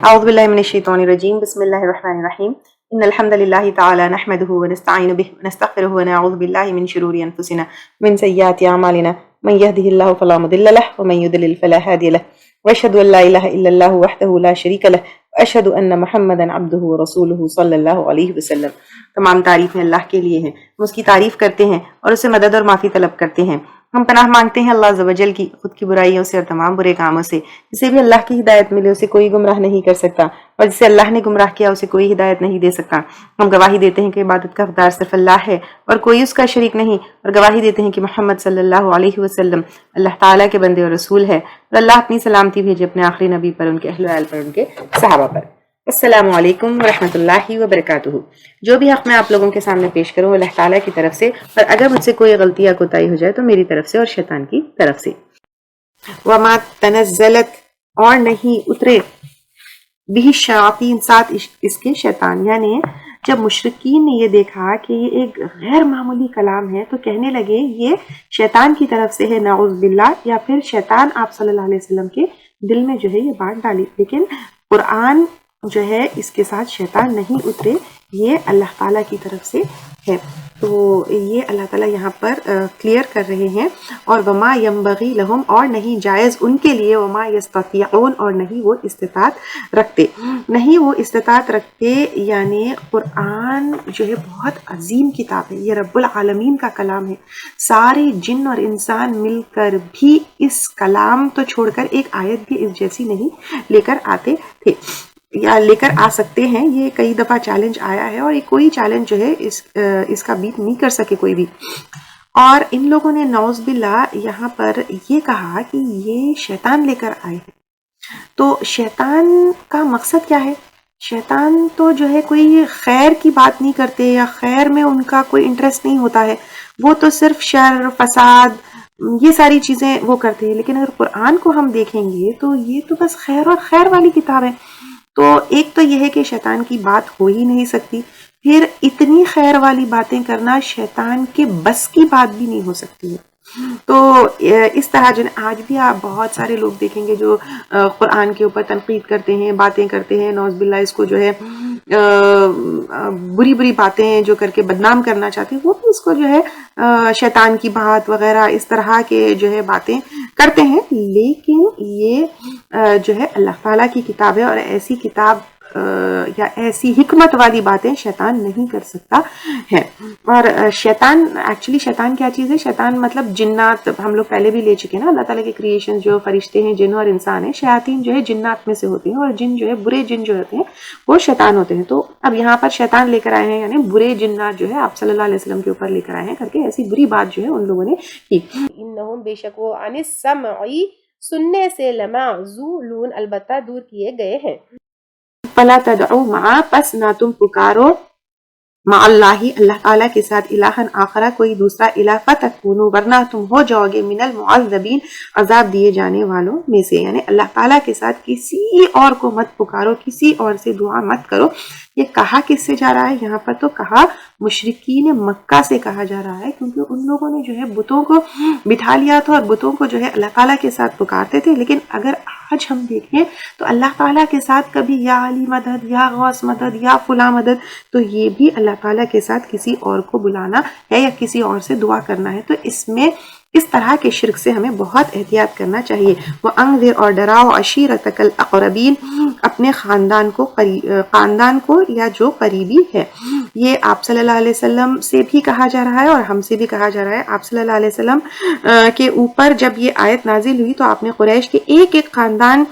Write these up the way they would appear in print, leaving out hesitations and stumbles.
أعوذ بالله من الشيطان الرجيم بسم الله الرحمن الرحيم إن الحمد لله تعالى نحمده ونستعين به ونستغفره ونعوذ بالله من شرور أنفسنا ومن سيئات أعمالنا من يهده الله فلا مضل له ومن يضلل فلا هادي له وأشهد أن لا إله إلا الله وحده لا شريك له وأشهد أن محمدا عبده ورسوله صلی اللہ علیہ وسلم۔ تمام تعریفیں اللہ کے لیے ہیں، ہم اس کی تعریف کرتے ہیں اور اس سے مدد اور معافی طلب کرتے ہیں۔ ہم پناہ مانگتے ہیں اللہ عز و جل کی، خود کی برائیوں سے اور تمام برے کاموں سے۔ جسے بھی اللہ کی ہدایت ملے اسے کوئی گمراہ نہیں کر سکتا، اور جسے اللہ نے گمراہ کیا اسے کوئی ہدایت نہیں دے سکتا۔ ہم گواہی دیتے ہیں کہ عبادت کا حقدار صرف اللہ ہے اور کوئی اس کا شریک نہیں، اور گواہی دیتے ہیں کہ محمد صلی اللہ علیہ وسلم اللہ تعالیٰ کے بندے اور رسول ہے، اور اللہ اپنی سلامتی بھیجے اپنے آخری نبی پر، ان کے اہل و عیال پر، ان کے صحابہ پر۔ السلام علیکم ورحمۃ اللہ وبرکاتہ۔ جو بھی حق میں آپ لوگوں کے سامنے پیش کروں اللہ تعالیٰ کی طرف سے، اور اگر مجھ سے کوئی غلطی یا کوتاہی ہو جائے تو میری طرف سے اور شیطان کی طرف سے۔ وما تنزلت، اور نہیں اترے، بھی الشیاطین، ساتھ اس کے شیطان۔ یعنی جب مشرکین نے یہ دیکھا کہ یہ ایک غیر معمولی کلام ہے تو کہنے لگے یہ شیطان کی طرف سے ہے، نعوذ باللہ، یا پھر شیطان آپ صلی اللہ علیہ وسلم کے دل میں جو ہے یہ بات ڈالی۔ لیکن قرآن جو ہے اس کے ساتھ شیطان نہیں اترے، یہ اللہ تعالیٰ کی طرف سے ہے۔ تو یہ اللہ تعالیٰ یہاں پر کلیئر کر رہے ہیں۔ اور وما ینبغی لہم، اور نہیں جائز ان کے لیے، وما یستطیعون، اور نہیں وہ استطاعت رکھتے، نہیں وہ استطاعت رکھتے۔ یعنی قرآن جو ہے بہت عظیم کتاب ہے، یہ رب العالمین کا کلام ہے۔ سارے جن اور انسان مل کر بھی اس کلام تو چھوڑ کر ایک آیت بھی اس جیسی نہیں لے کر آتے تھے یا لے کر آ سکتے ہیں۔ یہ کئی دفعہ چیلنج آیا ہے اور کوئی چیلنج جو ہے اس کا بیٹ نہیں کر سکے کوئی بھی۔ اور ان لوگوں نے نعوذ باللہ یہاں پر یہ کہا کہ یہ شیطان لے کر آئے ہیں۔ تو شیطان کا مقصد کیا ہے؟ شیطان تو جو ہے کوئی خیر کی بات نہیں کرتے، یا خیر میں ان کا کوئی انٹرسٹ نہیں ہوتا ہے، وہ تو صرف شر، فساد، یہ ساری چیزیں وہ کرتے ہیں۔ لیکن اگر قرآن کو ہم دیکھیں گے تو یہ تو بس خیر اور خیر والی کتاب ہے۔ تو ایک تو یہ ہے کہ شیطان کی بات ہو ہی نہیں سکتی، پھر اتنی خیر والی باتیں کرنا شیطان کے بس کی بات بھی نہیں ہو سکتی ہے۔ تو اس طرح جو آج بھی آپ بہت سارے لوگ دیکھیں گے جو قرآن کے اوپر تنقید کرتے ہیں، باتیں کرتے ہیں، نعوذ باللہ اس کو جو ہے بری بری باتیں جو کر کے بدنام کرنا چاہتے ہیں، وہ بھی اس کو جو ہے شیطان کی بات وغیرہ اس طرح کے جو ہے باتیں کرتے ہیں۔ لیکن یہ جو ہے اللہ تعالیٰ کی کتاب ہے، اور ایسی کتاب یا ایسی حکمت والی باتیں شیطان نہیں کر سکتا ہے۔ اور شیطان ایکچولی شیطان کیا چیز ہے؟ شیطان مطلب جنات، ہم لوگ پہلے بھی لے چکے ہیں نا، اللہ تعالیٰ کے کریشن جو فرشتے ہیں، جن اور انسان ہیں۔ شیاطین جو ہے جنات میں سے ہوتے ہیں، اور جن جو ہے برے جن جو ہوتے ہیں وہ شیطان ہوتے ہیں۔ تو اب یہاں پر شیطان لے کر آئے ہیں، یعنی برے جنات جو ہے آپ صلی اللہ علیہ وسلم کے اوپر لے کر آئے ہیں کر کے ایسی بری بات جو ہے ان لوگوں نے کی۔ انہم، بے شک وہ، عن السمع، سننے سے، لمعزولون، البتہ دور کیے گئے ہیں۔ فلا تدعوا معا، پس نہ تم پکارو، مع اللہ، اللہ تعالیٰ کے ساتھ، الہن آخرہ، کوئی دوسرا الہ، فتکونوا، ورنہ تم ہو جاؤ گے، من المعذبین، عذاب دیے جانے والوں میں سے۔ یعنی اللہ تعالیٰ کے ساتھ کسی اور کو مت پکارو، کسی اور سے دعا مت کرو۔ یہ کہا کس سے جا رہا ہے یہاں پر؟ تو کہا مشرکین مکہ سے کہا جا رہا ہے، کیونکہ ان لوگوں نے جو ہے بتوں کو بٹھا لیا تھا اور بتوں کو جو ہے اللہ تعالیٰ کے ساتھ پکارتے تھے۔ لیکن اگر آج ہم دیکھیں تو اللہ تعالیٰ کے ساتھ کبھی یا علی مدد، یا غوث مدد، یا فلاں مدد، تو یہ بھی اللہ تعالیٰ کے ساتھ کسی اور کو بلانا ہے یا کسی اور سے دعا کرنا ہے۔ تو اس میں اس طرح کے شرک سے ہمیں بہت احتیاط کرنا چاہیے۔ وَأَنذِرْ، اور ڈراؤ، عَشِيرَتَكَ الْأَقْرَبِينَ، اپنے خاندان کو یا جو قریبی ہے۔ یہ آپ صلی اللہ علیہ وسلم سے بھی کہا جا رہا ہے اور ہم سے بھی کہا جا رہا ہے۔ آپ صلی اللہ علیہ وسلم کے اوپر جب یہ آیت نازل ہوئی تو آپ نے قریش کے ایک ایک خاندان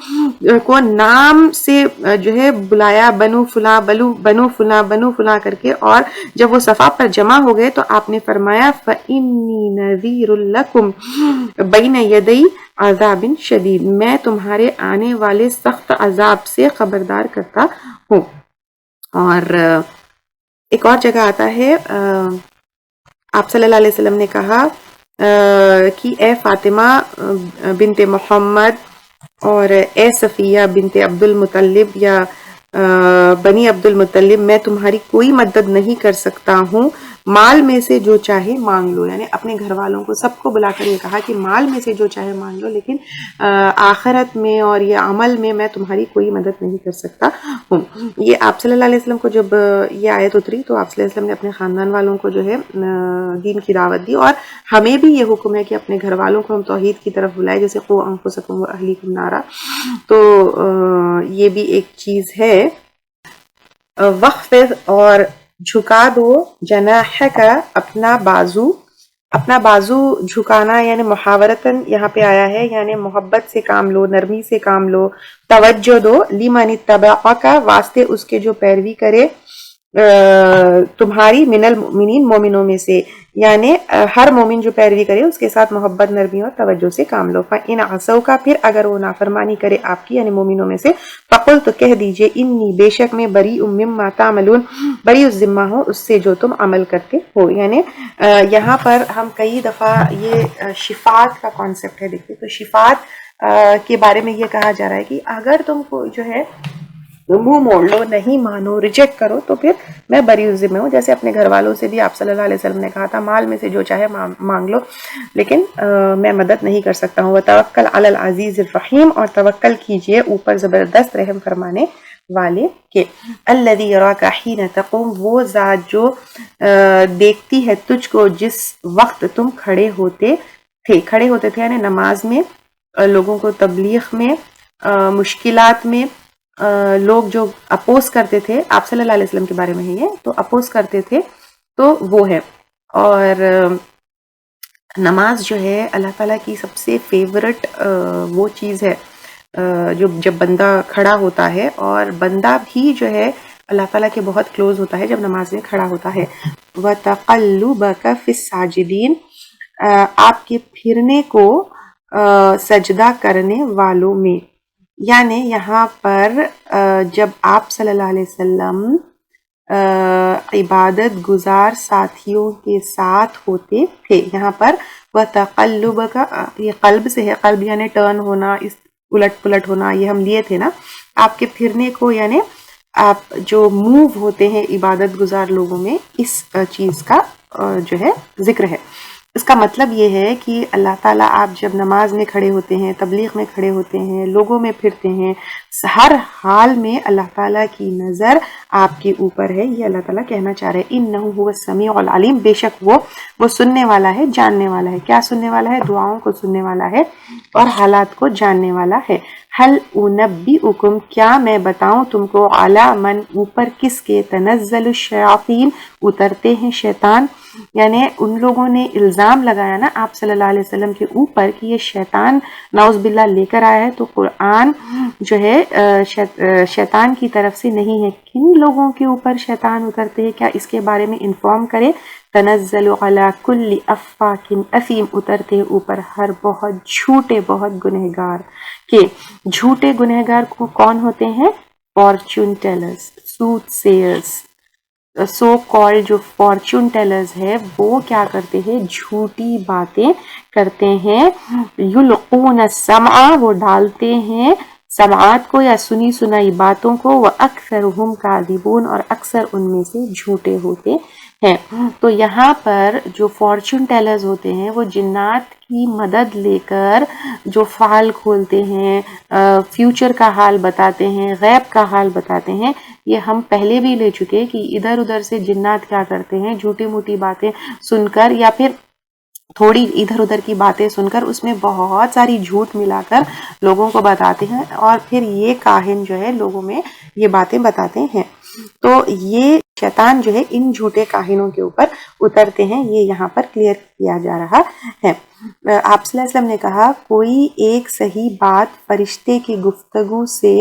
کو نام سے جو ہے بلایا، بنو فلاں، بنو فلاں، بنو فلاں کر کے، اور جب وہ صفا پر جمع ہو گئے تو آپ نے فرمایا فَإِنِّي نَذِيرٌ لَكُمْ بَيْنَ يَدَيْ عَذَابٍ شَدِيدٍ، میں تمہارے آنے والے سخت عذاب سے خبردار کرتا ہوں۔ اور ایک اور جگہ آتا ہے آپ صلی اللہ علیہ وسلم نے کہا کہ اے فاطمہ بنت محمد اور اے صفیہ بنت عبد المطلب یا بنی عبد المطلب، میں تمہاری کوئی مدد نہیں کر سکتا ہوں مال میں سے جو چاہے مانگ لو، یعنی اپنے گھر والوں کو سب کو بلا کر یہ کہا کہ مال میں سے جو چاہے مانگ لو، لیکن آخرت میں اور یہ عمل میں تمہاری کوئی مدد نہیں کر سکتا ہوں۔ یہ آپ صلی اللہ علیہ وسلم کو جب یہ آیت اتری تو آپ صلی اللہ علیہ وسلم نے اپنے خاندان والوں کو جو ہے دین کی دعوت دی، اور ہمیں بھی یہ حکم ہے کہ اپنے گھر والوں کو ہم توحید کی طرف بلائیں، جیسے قوا انفسکم واہلیکم نارا۔ تو یہ بھی ایک چیز ہے۔ وخفض اور جھکا دو، جناحک اپنا بازو جھکانا، یعنی محاورتاً یہاں پہ آیا ہے، یعنی محبت سے کام لو، نرمی سے کام لو، توجہ دو، لمن اتبعک واسطے اس کے جو پیروی کرے تمہاری، من المؤمنین مومنوں میں سے، یعنی ہر مومن جو پیروی کرے اس کے ساتھ محبت، نرمی اور توجہ سے کام لو۔ فَإِنْ عَصَوْكَ پھر اگر وہ نافرمانی کرے آپ کی یعنی مومنوں میں سے، فَقُلْ تو کہہ دیجئے انی بے شک میں بریء مما تعملون بری الذمہ ہوں اس سے جو تم عمل کرتے ہو۔ یعنی یہاں پر ہم کئی دفعہ یہ شفاعت کا کانسیپٹ ہے، دیکھیں تو شفاعت کے بارے میں یہ کہا جا رہا ہے کہ اگر تم کو جو ہے منہ موڑ لو، نہیں مانو، ریجیکٹ کرو، تو پھر میں بری الذمہ ہوں۔ جیسے اپنے گھر والوں سے بھی آپ صلی اللہ علیہ وسلم نے کہا تھا مال میں سے جو چاہے مانگ لو، لیکن میں مدد نہیں کر سکتا ہوں۔ وتوکل علی العزیز الرحیم اور توکل کیجئے اوپر زبردست رحم فرمانے والے کے۔ الذی یراک حین تقوم وہ ذات جو دیکھتی ہے تجھ کو جس وقت تم کھڑے ہوتے تھے یعنی نماز میں، لوگوں کو تبلیغ میں، مشکلات میں، لوگ جو اپوز کرتے تھے آپ صلی اللہ علیہ وسلم کے بارے میں ہی ہے، تو اپوز کرتے تھے تو وہ ہے۔ اور نماز جو ہے اللہ تعالیٰ کی سب سے فیورٹ وہ چیز ہے جو جب بندہ کھڑا ہوتا ہے، اور بندہ بھی جو ہے اللہ تعالیٰ کے بہت کلوز ہوتا ہے جب نماز میں کھڑا ہوتا ہے۔ وَتَقَلُّبَكَ فِي السَّاجِدِينَ آپ کے پھرنے کو سجدہ کرنے والوں میں، یعنی یہاں پر جب آپ صلی اللہ علیہ وسلم عبادت گزار ساتھیوں کے ساتھ ہوتے تھے، یہاں پر وَتَقَلُّبَكَ یہ قلب سے ہے، قلب یعنی ٹرن ہونا، اس الٹ پلٹ ہونا، یہ ہم لیے تھے نا۔ آپ کے پھرنے کو یعنی آپ جو موو ہوتے ہیں عبادت گزار لوگوں میں، اس چیز کا جو ہے ذکر ہے۔ اس کا مطلب یہ ہے کہ اللہ تعالیٰ آپ جب نماز میں کھڑے ہوتے ہیں، تبلیغ میں کھڑے ہوتے ہیں، لوگوں میں پھرتے ہیں، ہر حال میں اللہ تعالیٰ کی نظر آپ کے اوپر ہے، یہ اللہ تعالیٰ کہنا چاہ رہے ہیں۔ انہ هو السمیع العلیم بے شک وہ سننے والا ہے، جاننے والا ہے۔ کیا سننے والا ہے؟ دعاؤں کو سننے والا ہے اور حالات کو جاننے والا ہے۔ هل انبئکم کیا میں بتاؤں تم کو، علی من اوپر کس کے، تنزل الشیاطین اترتے ہیں شیطان، یعنی ان لوگوں نے الزام لگایا نا آپ صلی اللہ علیہ وسلم کے اوپر کہ یہ شیطان نعوذ باللہ لے کر آیا ہے، تو قرآن جو ہے شیطان کی طرف سے نہیں ہے۔ کن لوگوں کے اوپر شیطان اترتے ہیں، کیا اس کے بارے میں انفارم کرے؟ تنزل علی کل افاک اثیم اترتے ہیں اوپر ہر بہت جھوٹے، بہت گنہگار کے۔ جھوٹے گنہگار کو کون ہوتے ہیں؟ فارچون ٹیلرز، سوٹ سیئرز، سو کال جو فارچون ٹیلرز ہے وہ کیا کرتے ہیں؟ جھوٹی باتیں کرتے ہیں۔ یلقون السمع وہ ڈالتے ہیں سماعت کو یا سنی سنائی باتوں کو، وَأَكْثَرُهُمْ كَاذِبُونَ اور اکثر ان میں سے جھوٹے ہوتے ہیں۔ تو یہاں پر جو فارچون ٹیلرز ہوتے ہیں وہ جنات کی مدد لے کر جو فعال کھولتے ہیں، فیوچر کا حال بتاتے ہیں، غیب کا حال بتاتے ہیں۔ یہ ہم پہلے بھی لے چکے کہ ادھر ادھر سے جنات کیا کرتے ہیں، جھوٹی موٹی باتیں سن کر یا پھر تھوڑی ادھر ادھر کی باتیں سن کر اس میں بہت ساری جھوٹ ملا کر لوگوں کو بتاتے ہیں، اور پھر یہ کاہن جو ہے لوگوں میں یہ باتیں بتاتے ہیں۔ تو یہ شیطان جو ہے ان جھوٹے کاہنوں کے اوپر اترتے ہیں، یہ یہاں پر کلیئر کیا جا رہا ہے۔ آپ صلی اللہ علیہ وسلم نے کہا کوئی ایک صحیح بات فرشتے کی گفتگو سے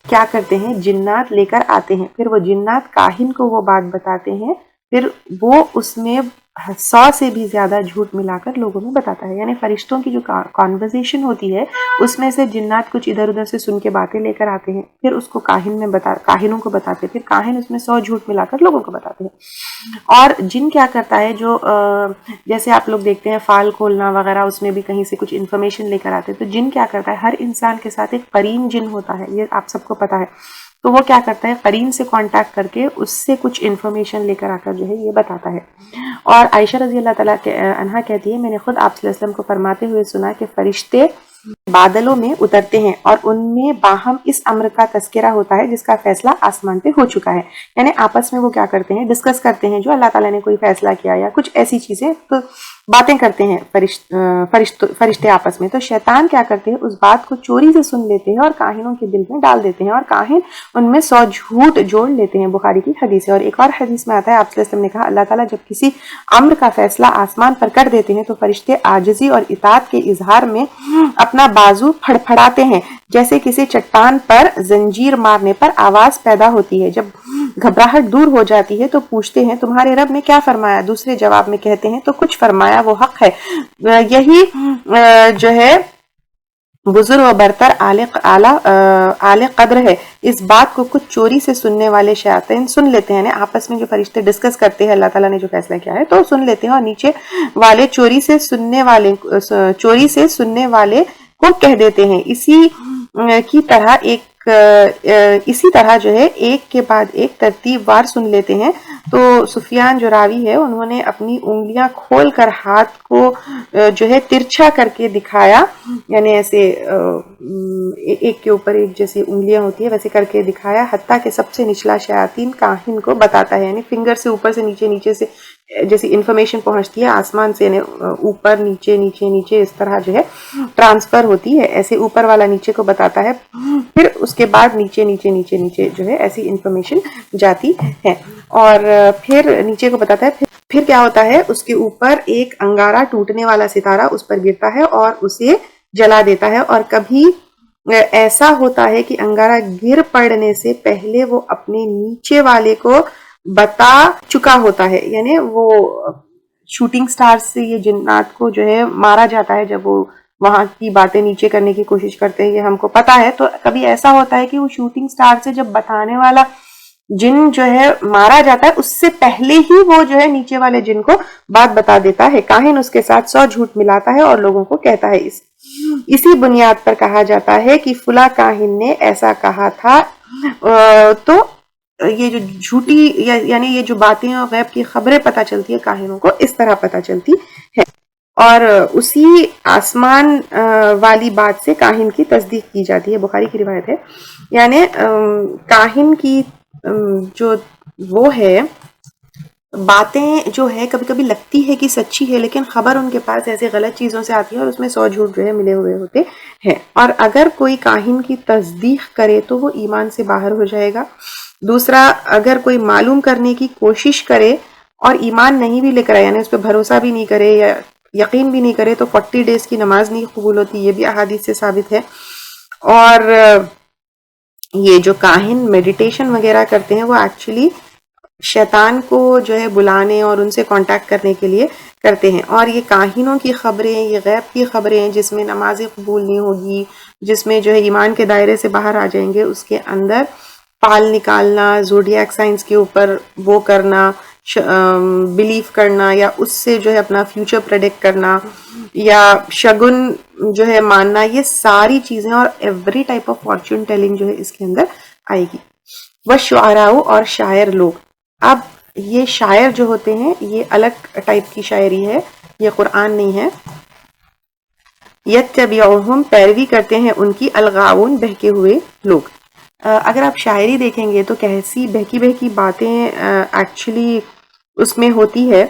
کیا کرتے ہیں؟ جنات لے کر آتے ہیں، پھر وہ جنات کاہن کو وہ بات بتاتے ہیں، پھر وہ اس میں 100 سے بھی زیادہ جھوٹ ملا کر لوگوں میں بتاتا ہے۔ یعنی فرشتوں کی جو کانورزیشن ہوتی ہے اس میں سے جنات کچھ ادھر ادھر سے سن کے باتیں لے کر آتے ہیں، پھر اس کو کاہنوں کو بتاتے ہیں، پھر کاہن اس میں 100 جھوٹ ملا کر لوگوں کو بتاتے ہیں۔ اور جن کیا کرتا ہے، جو جیسے آپ لوگ دیکھتے ہیں فال کھولنا وغیرہ، اس میں بھی کہیں سے کچھ انفارمیشن لے کر آتے ہیں، تو جن کیا کرتا ہے، ہر انسان کے ساتھ ایک قرین جن ہوتا ہے، یہ آپ سب کو پتا ہے۔ تو وہ کیا کرتا ہے قرین سے کانٹیکٹ کر کے اس سے کچھ انفارمیشن لے کر آ کر جو ہے یہ بتاتا ہے. اور عائشہ رضی اللہ تعالیٰ عنہا کہتی ہے میں نے خود آپ صلی اللہ علیہ وسلم کو فرماتے ہوئے سنا کہ فرشتے بادلوں میں اترتے ہیں اور ان میں باہم اس امر کا تذکرہ ہوتا ہے جس کا فیصلہ آسمان پہ ہو چکا ہے. یعنی آپس میں وہ کیا کرتے ہیں ڈسکس کرتے ہیں جو اللہ تعالیٰ نے کوئی فیصلہ کیا یا کچھ ایسی چیزیں تو باتیں کرتے ہیں فرشتے آپس میں. تو شیطان کیا کرتے ہیں اس بات کو چوری سے سن لیتے ہیں اور کاہنوں کے دل میں ڈال دیتے ہیں اور کاہن ان میں 100 جھوٹ جوڑ لیتے ہیں. بخاری کی حدیث ہے. اور ایک اور حدیث میں آتا ہے آپ صلی اللہ علیہ وسلم نے کہا اللہ تعالیٰ جب کسی امر کا فیصلہ آسمان پر کر دیتے ہیں تو فرشتے عاجزی اور اطاعت کے اظہار میں اپنا بازو پھڑپھڑاتے ہیں جیسے کسی چٹان پر زنجیر مارنے پر آواز پیدا ہوتی ہے. جب گھبراہٹ دور ہو جاتی ہے تو پوچھتے ہیں تمہارے رب نے کیا فرمایا؟ دوسرے جواب میں کہتے ہیں تو کچھ فرمایا وہ حق ہے. یہی جو ہے بزرگ و برتر اعلی قدر ہے. اس بات کو کچھ چوری سے سننے والے شیاطین سن لیتے ہیں. آپس میں جو فرشتے ڈسکس کرتے ہیں اللہ تعالیٰ نے جو فیصلہ کیا ہے تو سن لیتے ہیں اور نیچے والے چوری سے سننے والے کو کہہ دیتے ہیں. اسی طرح جو ہے ایک کے بعد ایک ترتیب وار سن لیتے ہیں. تو سفیان جو راوی ہے انہوں نے اپنی انگلیاں کھول کر ہاتھ کو جو ہے ترچھا کر کے دکھایا. یعنی ایسے ایک کے اوپر ایک جیسی انگلیاں ہوتی ہے ویسے کر کے دکھایا حتیٰ کہ سب سے نچلا شیاطین کاہن کو بتاتا ہے. یعنی فنگر سے اوپر سے نیچے سے جیسی انفارمیشن پہنچتی ہے آسمان سے یعنی اوپر نیچے اس طرح جو ہے ٹرانسفر ہوتی ہے. ایسے اوپر والا نیچے کو بتاتا ہے پھر اس کے بعد نیچے جو ہے ایسی انفارمیشن جاتی ہے اور پھر نیچے کو بتاتا ہے. پھر کیا ہوتا ہے اس کے اوپر ایک انگارہ ٹوٹنے والا ستارہ اس پر گرتا ہے اور اسے جلا دیتا ہے. اور کبھی ایسا ہوتا ہے کہ انگارہ گر پڑنے سے پہلے وہ اپنے نیچے والے کو بتا چکا ہوتا ہے. یعنی وہ شوٹنگ سٹار سے یہ جنات کو جو ہے مارا جاتا ہے جب وہ وہاں کی باتیں نیچے کرنے کی کوشش کرتے ہیں یہ ہم کو پتا ہے. تو کبھی ایسا ہوتا ہے کہ وہ شوٹنگ سٹار سے جب بتانے والا جن جو ہے مارا جاتا ہے اس سے پہلے ہی وہ جو ہے نیچے والے جن کو بات بتا دیتا ہے. کاہن اس کے ساتھ 100 جھوٹ ملاتا ہے اور لوگوں کو کہتا ہے. اسی بنیاد پر کہا جاتا ہے کہ فلاں کاہن نے ایسا کہا تھا. تو یہ جو جھوٹی یعنی یہ جو باتیں اور غیب کی خبریں پتہ چلتی ہے کاہنوں کو اس طرح پتہ چلتی ہے. اور اسی آسمان والی بات سے کاہن کی تصدیق کی جاتی ہے. بخاری کی روایت ہے. یعنی کاہن کی جو وہ ہے باتیں جو ہے کبھی کبھی لگتی ہے کہ سچی ہے لیکن خبر ان کے پاس ایسے غلط چیزوں سے آتی ہے اور اس میں 100 جھوٹ جو ہے ملے ہوئے ہوتے ہیں. اور اگر کوئی کاہن کی تصدیق کرے تو وہ ایمان سے باہر ہو جائے گا. دوسرا اگر کوئی معلوم کرنے کی کوشش کرے اور ایمان نہیں بھی لے کر آئے یعنی اس پہ بھروسہ بھی نہیں کرے یا یقین بھی نہیں کرے تو 40 ڈیز کی نماز نہیں قبول ہوتی. یہ بھی احادیث سے ثابت ہے. اور یہ جو کاہن میڈیٹیشن وغیرہ کرتے ہیں وہ ایکچولی شیطان کو جو ہے بلانے اور ان سے کانٹیکٹ کرنے کے لیے کرتے ہیں. اور یہ کاہنوں کی خبریں یہ غیب کی خبریں ہیں جس میں نمازیں قبول نہیں ہوگی جس میں جو ہے ایمان کے دائرے سے باہر آ جائیں گے. اس کے اندر پال نکالنا زوڈیاک سائنس کے اوپر وہ کرنا بلیف کرنا یا اس سے جو ہے اپنا فیوچر پریڈکٹ کرنا یا شگن جو ہے ماننا یہ ساری چیزیں اور every type of fortune telling جو ہے اس کے اندر آئے گی. والشعراء اور شاعر لوگ. اب یہ شاعر جو ہوتے ہیں یہ الگ ٹائپ کی شاعری ہے یہ قرآن نہیں ہے. یتبعہم پیروی کرتے ہیں ان کی الغاؤن بہکے ہوئے لوگ. اگر آپ شاعری دیکھیں گے تو کیسی بہکی باتیں ایکچولی اس میں ہوتی ہے.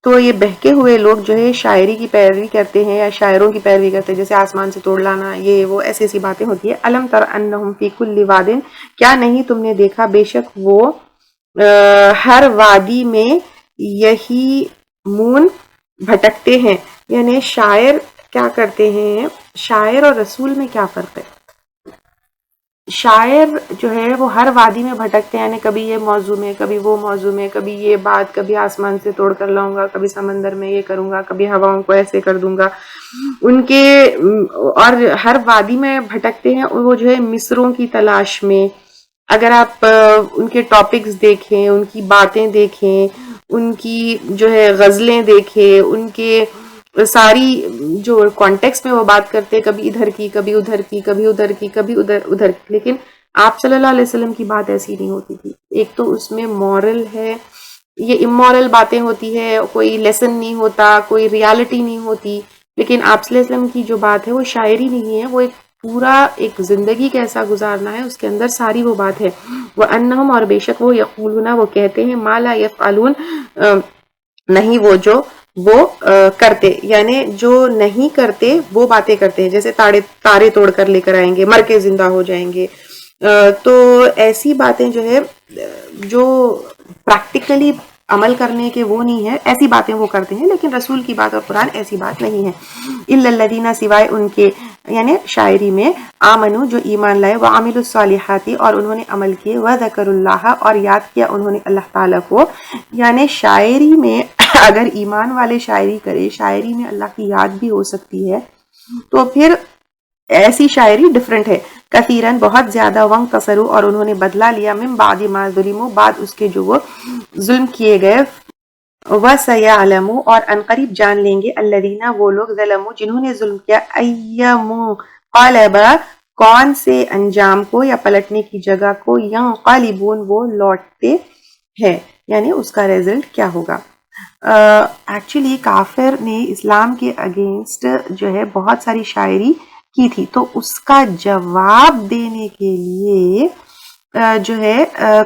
تو یہ بہکے ہوئے لوگ جو ہے شاعری کی پیروی کرتے ہیں یا شاعروں کی پیروی کرتے ہیں جیسے آسمان سے توڑ لانا یہ وہ ایسی باتیں ہوتی ہے. الم تر انہم فی کل واد کیا نہیں تم نے دیکھا بے شک وہ ہر وادی میں یہی مون بھٹکتے ہیں. یعنی شاعر کیا کرتے ہیں شاعر اور رسول میں کیا فرق ہے. شاعر جو ہے وہ ہر وادی میں بھٹکتے ہیں یعنی کبھی یہ موضوع میں کبھی وہ موضوع میں کبھی یہ بات کبھی آسمان سے توڑ کر لاؤں گا کبھی سمندر میں یہ کروں گا کبھی ہواؤں کو ایسے کر دوں گا. ان کے اور ہر وادی میں بھٹکتے ہیں وہ جو ہے مصروں کی تلاش میں. اگر آپ ان کے ٹاپکس دیکھیں ان کی باتیں دیکھیں ان کی جو ہے غزلیں دیکھیں ان کے ساری جو کانٹیکس میں وہ بات کرتے کبھی ادھر کی کبھی ادھر کی کبھی ادھر کی کبھی ادھر کی لیکن آپ صلی اللہ علیہ وسلم کی بات ایسی نہیں ہوتی تھی. ایک تو اس میں مورل ہے، یہ امورل باتیں ہوتی ہے، کوئی لیسن نہیں ہوتا، کوئی ریالٹی نہیں ہوتی. لیکن آپ صلی اللہ علیہ وسلم کی جو بات ہے وہ شاعری نہیں ہے، وہ ایک پورا ایک زندگی کیسا گزارنا ہے اس کے اندر ساری وہ بات ہے. وَأَنَّهُمْ، اور بے شک وہ یقولون، وہ کہتے ہیں، ما لا یفعلون، نہیں وہ جو وہ کرتے، یعنی جو نہیں کرتے وہ باتیں کرتے ہیں. جیسے تارے توڑ کر لے کر آئیں گے، مر کے زندہ ہو جائیں گے. تو ایسی باتیں جو ہے جو پریکٹیکلی عمل کرنے کے وہ نہیں ہے، ایسی باتیں وہ کرتے ہیں. لیکن رسول کی بات اور قرآن ایسی بات نہیں ہے. الا الذین، سوائے ان کے، یعنی شاعری میں، آمنو، جو ایمان لائے، وعملوا الصالحات، اور انہوں نے عمل کیے، وذکروا اللہ، اور یاد کیا انہوں نے اللہ تعالیٰ کو. یعنی شاعری میں اگر ایمان والے شاعری کرے، شاعری میں اللہ کی یاد بھی ہو سکتی ہے، تو پھر ایسی شاعری ڈفرنٹ ہے. کثیرن، بہت زیادہ، وانتصروا، اور انہوں نے بدلہ لیا، من بعد ما ظلموا، بعد اس کے جو وہ ظلم کیے گئے. وَسَيَعْلَمُ، اور عنقریب جان لیں گے، الذین، وہ لوگ، ظلموا، جنہوں نے ظلم کیا، أَيَّ مُنقَلَبَ، کون سے انجام کو یا پلٹنے کی جگہ کو، ينقلبون، وہ لوٹتے ہیں، یعنی اس کا ریزلٹ کیا ہوگا. ایکچولی کافر نے اسلام کے اگینسٹ جو ہے بہت ساری شاعری کی تھی، تو اس کا جواب دینے کے لیے جو ہے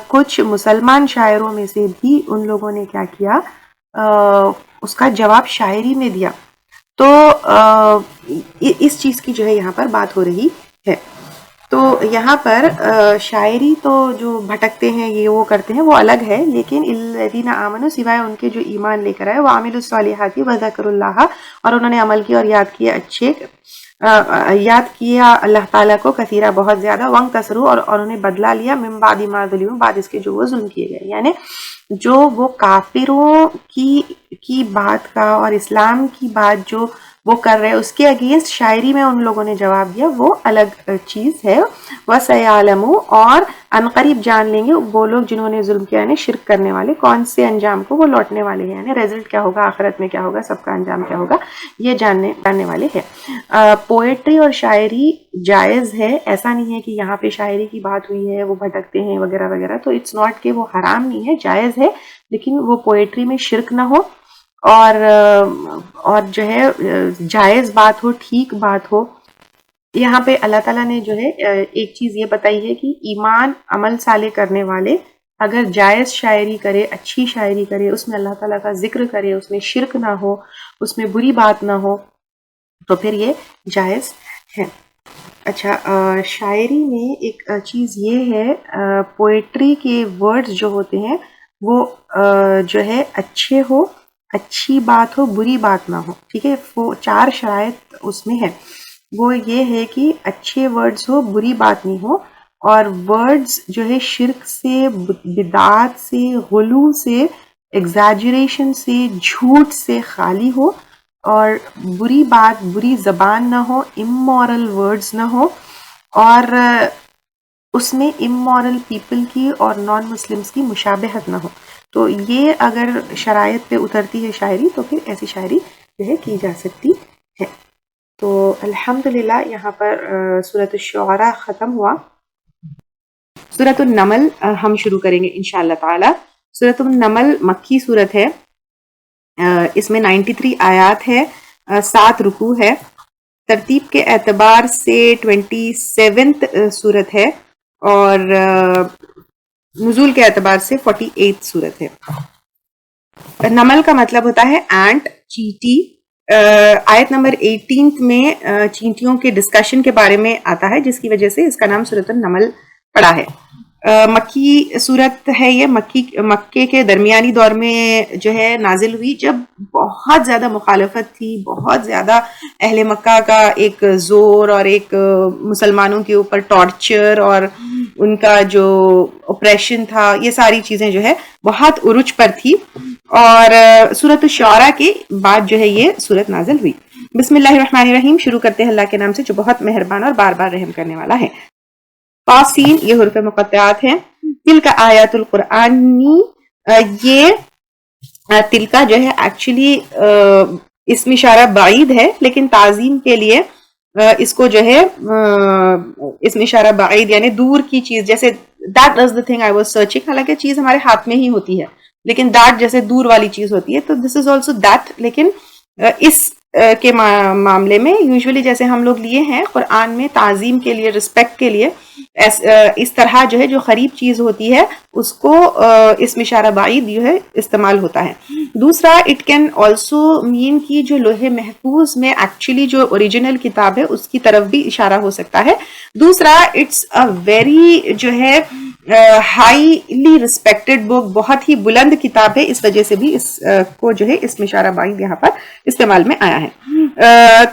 کچھ مسلمان شاعروں میں سے بھی ان لوگوں نے کیا کیا، اس کا جواب شاعری میں دیا. تو اس چیز کی جو ہے یہاں پر بات ہو رہی ہے. تو یہاں پر شاعری تو جو بھٹکتے ہیں یہ وہ کرتے ہیں وہ الگ ہے، لیکن الذین آمنوا، سوائے ان کے جو ایمان لے کر آئے، وعملوا الصالحات، وذکروا اللہ، اور انہوں نے عمل کیا اور یاد کیا اچھے، یاد کیا اللہ تعالیٰ کو، کثیرہ، بہت زیادہ، وانتصروا، اور انہوں نے بدلہ لیا، من بعد ما ظلموا، بعد اس کے جو وہ ظلم کیے گئے. یعنی جو وہ کافروں کی بات کا اور اسلام کی بات جو وہ کر رہے اس کے اگینسٹ شاعری میں ان لوگوں نے جواب دیا، وہ الگ چیز ہے. وَسَيَعْلَمُ، اور عنقریب جان لیں گے وہ لوگ جنہوں نے ظلم کیا، یعنی شرک کرنے والے، کون سے انجام کو وہ لوٹنے والے ہیں، یعنی ریزلٹ کیا ہوگا، آخرت میں کیا ہوگا، سب کا انجام کیا ہوگا، یہ جاننے والے ہیں. پوئٹری اور شاعری جائز ہے، ایسا نہیں ہے کہ یہاں پہ شاعری کی بات ہوئی ہے وہ بھٹکتے ہیں وغیرہ وغیرہ، تو اٹس ناٹ کہ وہ حرام نہیں ہے، جائز ہے، لیکن وہ پوئٹری میں شرک نہ ہو، اور جو ہے جائز بات ہو، ٹھیک بات ہو. یہاں پہ اللہ تعالیٰ نے جو ہے ایک چیز یہ بتائی ہے کہ ایمان عمل صالح کرنے والے اگر جائز شاعری کرے، اچھی شاعری کرے، اس میں اللہ تعالیٰ کا ذکر کرے، اس میں شرک نہ ہو، اس میں بری بات نہ ہو، تو پھر یہ جائز ہے. اچھا، شاعری میں ایک چیز یہ ہے، پوئٹری کے ورڈز جو ہوتے ہیں وہ جو ہے اچھے ہو، اچھی بات ہو، بری بات نہ ہو. ٹھیک ہے، وہ 4 شرائط اس میں ہے. وہ یہ ہے کہ اچھے ورڈز ہو، بری بات نہیں ہو، اور ورڈز جو ہے شرک سے، بدعات سے، غلو سے، ایگزیجریشن سے، جھوٹ سے خالی ہو، اور بری بات، بری زبان نہ ہو، امورل ورڈز نہ ہو، اور اس میں امورل پیپل کی اور نان مسلمس کی مشابہت نہ ہو. تو یہ اگر شرائط پہ اترتی ہے شاعری تو پھر ایسی شاعری جو ہے کی جا سکتی ہے. تو الحمدللہ یہاں پر سورۃ الشعراء ختم ہوا. سورۃ النمل ہم شروع کریں گے انشاءاللہ تعالی. سورۃ النمل مکی سورت ہے، اس میں 93 آیات ہے، 7 رکوع ہے. ترتیب کے اعتبار سے 27th سورت ہے، اور نزول کے اعتبار سے 48 سورت ہے. نمل کا مطلب ہوتا ہے اینٹ، چیٹی. آیت نمبر 18 میں چینٹیوں کے ڈسکشن کے بارے میں آتا ہے، جس کی وجہ سے اس کا نام سورۃ النمل پڑا ہے. مکی صورت ہے یہ، مکے کے درمیانی دور میں جو ہے نازل ہوئی، جب بہت زیادہ مخالفت تھی، بہت زیادہ اہل مکہ کا ایک زور اور ایک مسلمانوں کے اوپر ٹارچر اور ان کا جو اپریشن تھا، یہ ساری چیزیں جو ہے بہت عروج پر تھی. اور سورۃ الشعراء کے بعد جو ہے یہ سورت نازل ہوئی. بسم اللہ الرحمن الرحیم، شروع کرتے ہیں اللہ کے نام سے جو بہت مہربان اور بار بار رحم کرنے والا ہے. قاسین، یہ حروف مقطعات ہیں. تلک آیات القرآنی، یہ تلکا جو ہے ایکچولی اسم اشارہ بعید ہے، لیکن تعظیم کے لیے اس کو جو ہے اسم اشارہ بعید یعنی دور کی چیز, جیسے that is the thing I was searching, حالانکہ چیز ہمارے ہاتھ میں ہی ہوتی ہے لیکن that جیسے دور والی چیز ہوتی ہے, تو this is also that. لیکن اس کے معاملے میں یوزولی جیسے ہم لوگ لیے ہیں قرآن میں تعظیم کے لیے, رسپیکٹ کے لیے, اس طرح جو ہے جو قریب چیز ہوتی ہے اس کو اسم اشارہ بعید جو ہے استعمال ہوتا ہے. دوسرا اٹ کین آلسو مین کی جو لوح محفوظ میں ایکچولی جو اوریجنل کتاب ہے اس کی طرف بھی اشارہ ہو سکتا ہے. دوسرا اٹس اے ویری جو ہے ہائیلی ریسپیکٹڈ بک, بہت ہی بلند کتاب ہے, اس وجہ سے بھی اس کو جو ہے اسم اشارہ بعید یہاں پر استعمال میں آیا ہے.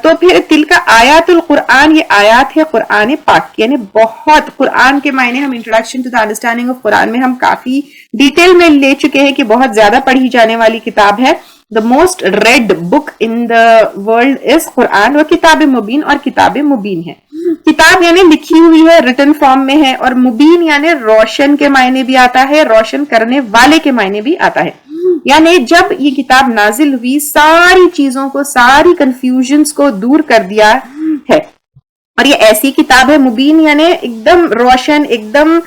تو پھر تلک آیات القرآن, یہ آیات ہے قرآن پاک, یعنی بہت قرآن کے معنی ہم introduction to the understanding of Quran میں ہم کافی ڈیٹیل میں لے چکے ہیں کہ بہت زیادہ پڑھی جانے والی کتاب ہے. The most read book in the world is قرآن, وہ کتاب مبین اور کتاب مبین ہے. کتاب یعنی لکھی ہوئی ہے, ریٹن فارم میں ہے, اور مبین یعنی روشن کے معنی بھی آتا ہے, روشن کرنے والے کے معنی بھی آتا ہے. یعنی جب یہ کتاب نازل ہوئی ساری چیزوں کو, ساری کنفیوژنز کو دور کر دیا ہے, اور یہ ایسی کتاب ہے مبین یعنی ایک دم روشن, ایک دم